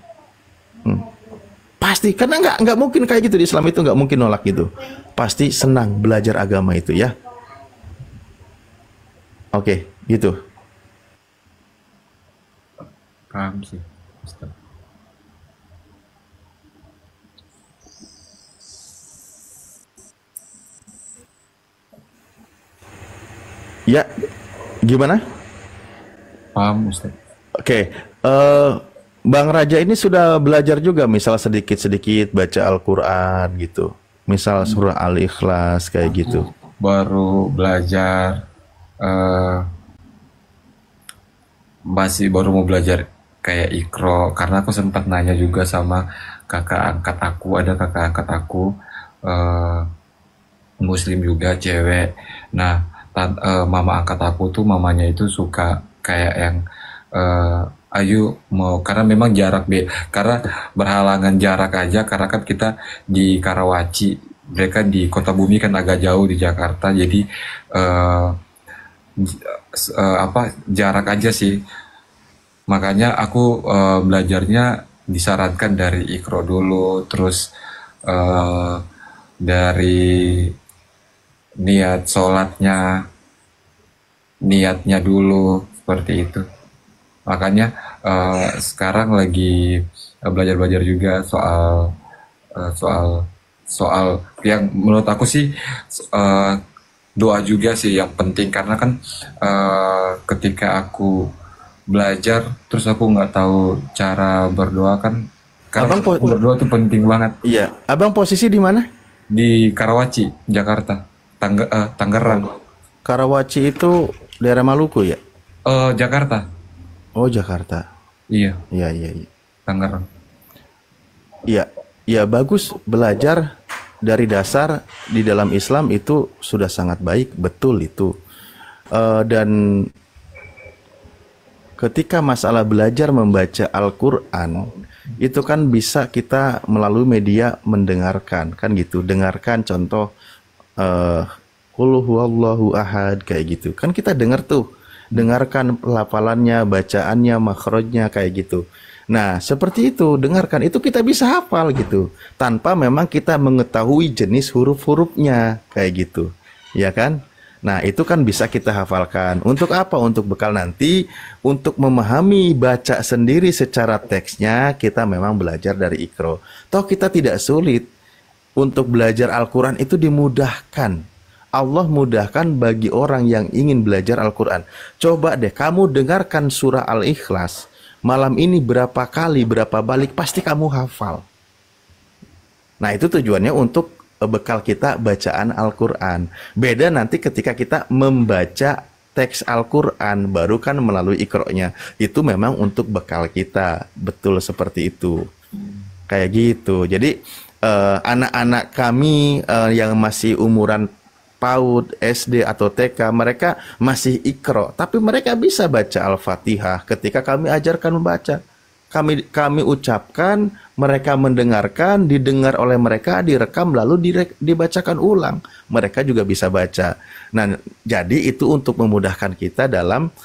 Pasti, karena nggak mungkin kayak gitu di Islam itu, nggak mungkin nolak gitu. Pasti senang belajar agama itu ya. Oke, gitu. Paham sih, Ustaz. Ya, gimana? Paham, Ustaz. Oke, Bang Raja ini sudah belajar juga, misal sedikit-sedikit baca Al-Quran gitu. Misal surah Al-Ikhlas kayak gitu. Baru belajar, masih baru mau belajar kayak Iqra, karena aku sempat nanya juga sama kakak angkat aku, ada kakak angkat aku Muslim juga, cewek. Nah, mama angkat aku tuh, mamanya itu suka kayak yang ayo mau, karena memang jarak karena berhalangan jarak aja, karena kan kita di Karawaci, mereka di Kota Bumi kan agak jauh di Jakarta, jadi jarak aja sih. Makanya aku belajarnya disarankan dari Iqra dulu, terus dari niat sholatnya, niatnya dulu, seperti itu. Makanya sekarang lagi belajar-belajar juga soal yang menurut aku sih doa juga sih yang penting, karena kan ketika aku belajar terus aku nggak tahu cara berdoa kan, karena berdoa itu penting banget. Iya, abang posisi di mana? Di Karawaci, Jakarta, Tangerang. Karawaci itu daerah Maluku ya? Jakarta. Oh, Jakarta. Iya. Iya. Tangerang. Iya, ya bagus, belajar dari dasar di dalam Islam itu sudah sangat baik, betul itu. Dan ketika masalah belajar membaca Al-Quran, itu kan bisa kita melalui media mendengarkan, kan gitu. Dengarkan contoh Qul huwallahu ahad kayak gitu. Kan kita dengar tuh, dengarkan pelafalannya, bacaannya, makhrajnya kayak gitu. Nah, seperti itu, dengarkan itu kita bisa hafal gitu, tanpa memang kita mengetahui jenis huruf-hurufnya kayak gitu. Ya kan? Nah, itu kan bisa kita hafalkan. Untuk apa? Untuk bekal nanti, untuk memahami baca sendiri secara teksnya, kita memang belajar dari Iqra. Toh kita tidak sulit. Untuk belajar Al-Quran itu dimudahkan. Allah mudahkan bagi orang yang ingin belajar Al-Quran. Coba deh, kamu dengarkan surah Al-Ikhlas. Malam ini berapa kali, berapa balik, pasti kamu hafal. Nah, itu tujuannya untuk bekal kita bacaan Al-Quran. Beda nanti ketika kita membaca teks Al-Quran, baru kan melalui Iqra-nya. Itu memang untuk bekal kita. Betul seperti itu. Kayak gitu. Jadi anak-anak kami yang masih umuran PAUD, SD atau TK, mereka masih Iqra, tapi mereka bisa baca Al-Fatihah ketika kami ajarkan membaca. Kami ucapkan, mereka mendengarkan, didengar oleh mereka, direkam, lalu dibacakan ulang. Mereka juga bisa baca. Nah, jadi itu untuk memudahkan kita dalam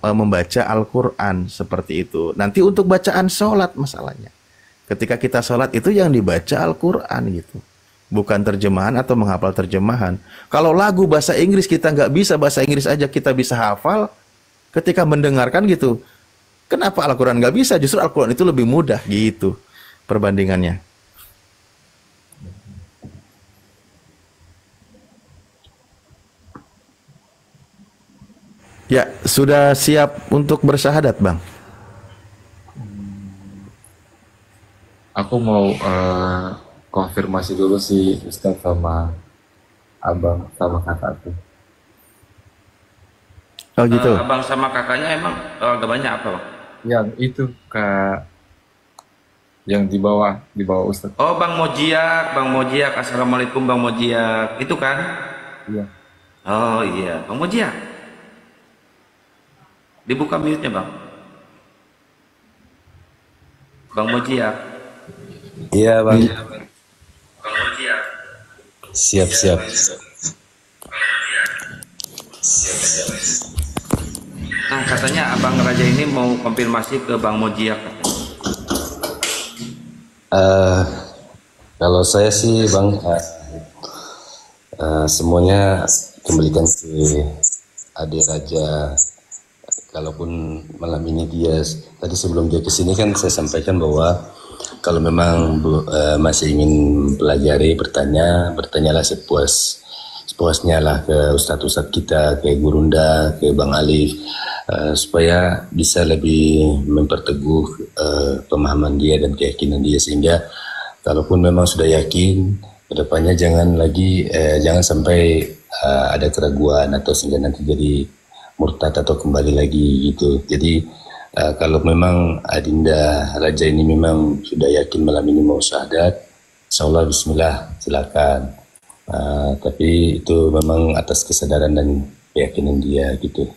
membaca Al-Quran, seperti itu. Nanti untuk bacaan sholat masalahnya. Ketika kita sholat itu yang dibaca Al-Quran gitu. Bukan terjemahan atau menghafal terjemahan. Kalau lagu bahasa Inggris kita nggak bisa bahasa Inggris aja kita bisa hafal, ketika mendengarkan gitu, kenapa Al-Quran nggak bisa? Justru Al-Quran itu lebih mudah gitu perbandingannya. Ya, sudah siap untuk bersyahadat, Bang? Aku mau konfirmasi dulu sih Ustaz sama abang sama kakakku. Oh gitu. Abang sama kakaknya emang agamanya apa, Bang? Yang itu Kak, yang di bawah Ustaz. Oh, Bang Mojiak. Assalamualaikum Bang Mojiak. Itu kan? Iya. Oh iya, Bang Mojiak. Dibuka mute-nya, Bang. Bang Mojiak. Iya bang. Bang Mojiak. Siap. Nah, katanya Abang Raja ini mau konfirmasi ke Bang Mojiak. Kalau saya sih bang, semuanya kembalikan ke Ade Raja. Kalaupun malam ini dia, tadi sebelum dia kesini kan saya sampaikan bahwa kalau memang masih ingin pelajari, bertanyalah sepuasnya lah ke ustadz-ustadz kita, ke Gurunda, ke Bang Alif, supaya bisa lebih memperteguh pemahaman dia dan keyakinan dia, sehingga kalaupun memang sudah yakin, kedepannya jangan sampai ada keraguan atau sehingga nanti jadi murtad atau kembali lagi gitu. Jadi kalau memang Adinda Raja ini memang sudah yakin malam ini mau syahadat, insyaallah bismillah silakan. Tapi itu memang atas kesadaran dan keyakinan dia gitu.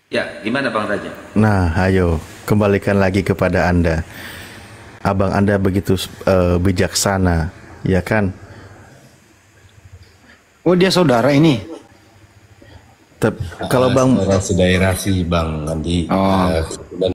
Ya, gimana Bang Raja? Nah, ayo kembalikan lagi kepada Anda. Abang Anda begitu bijaksana, ya kan? Oh, dia saudara ini. Kalau Bang daerah sih Bang Andi, dan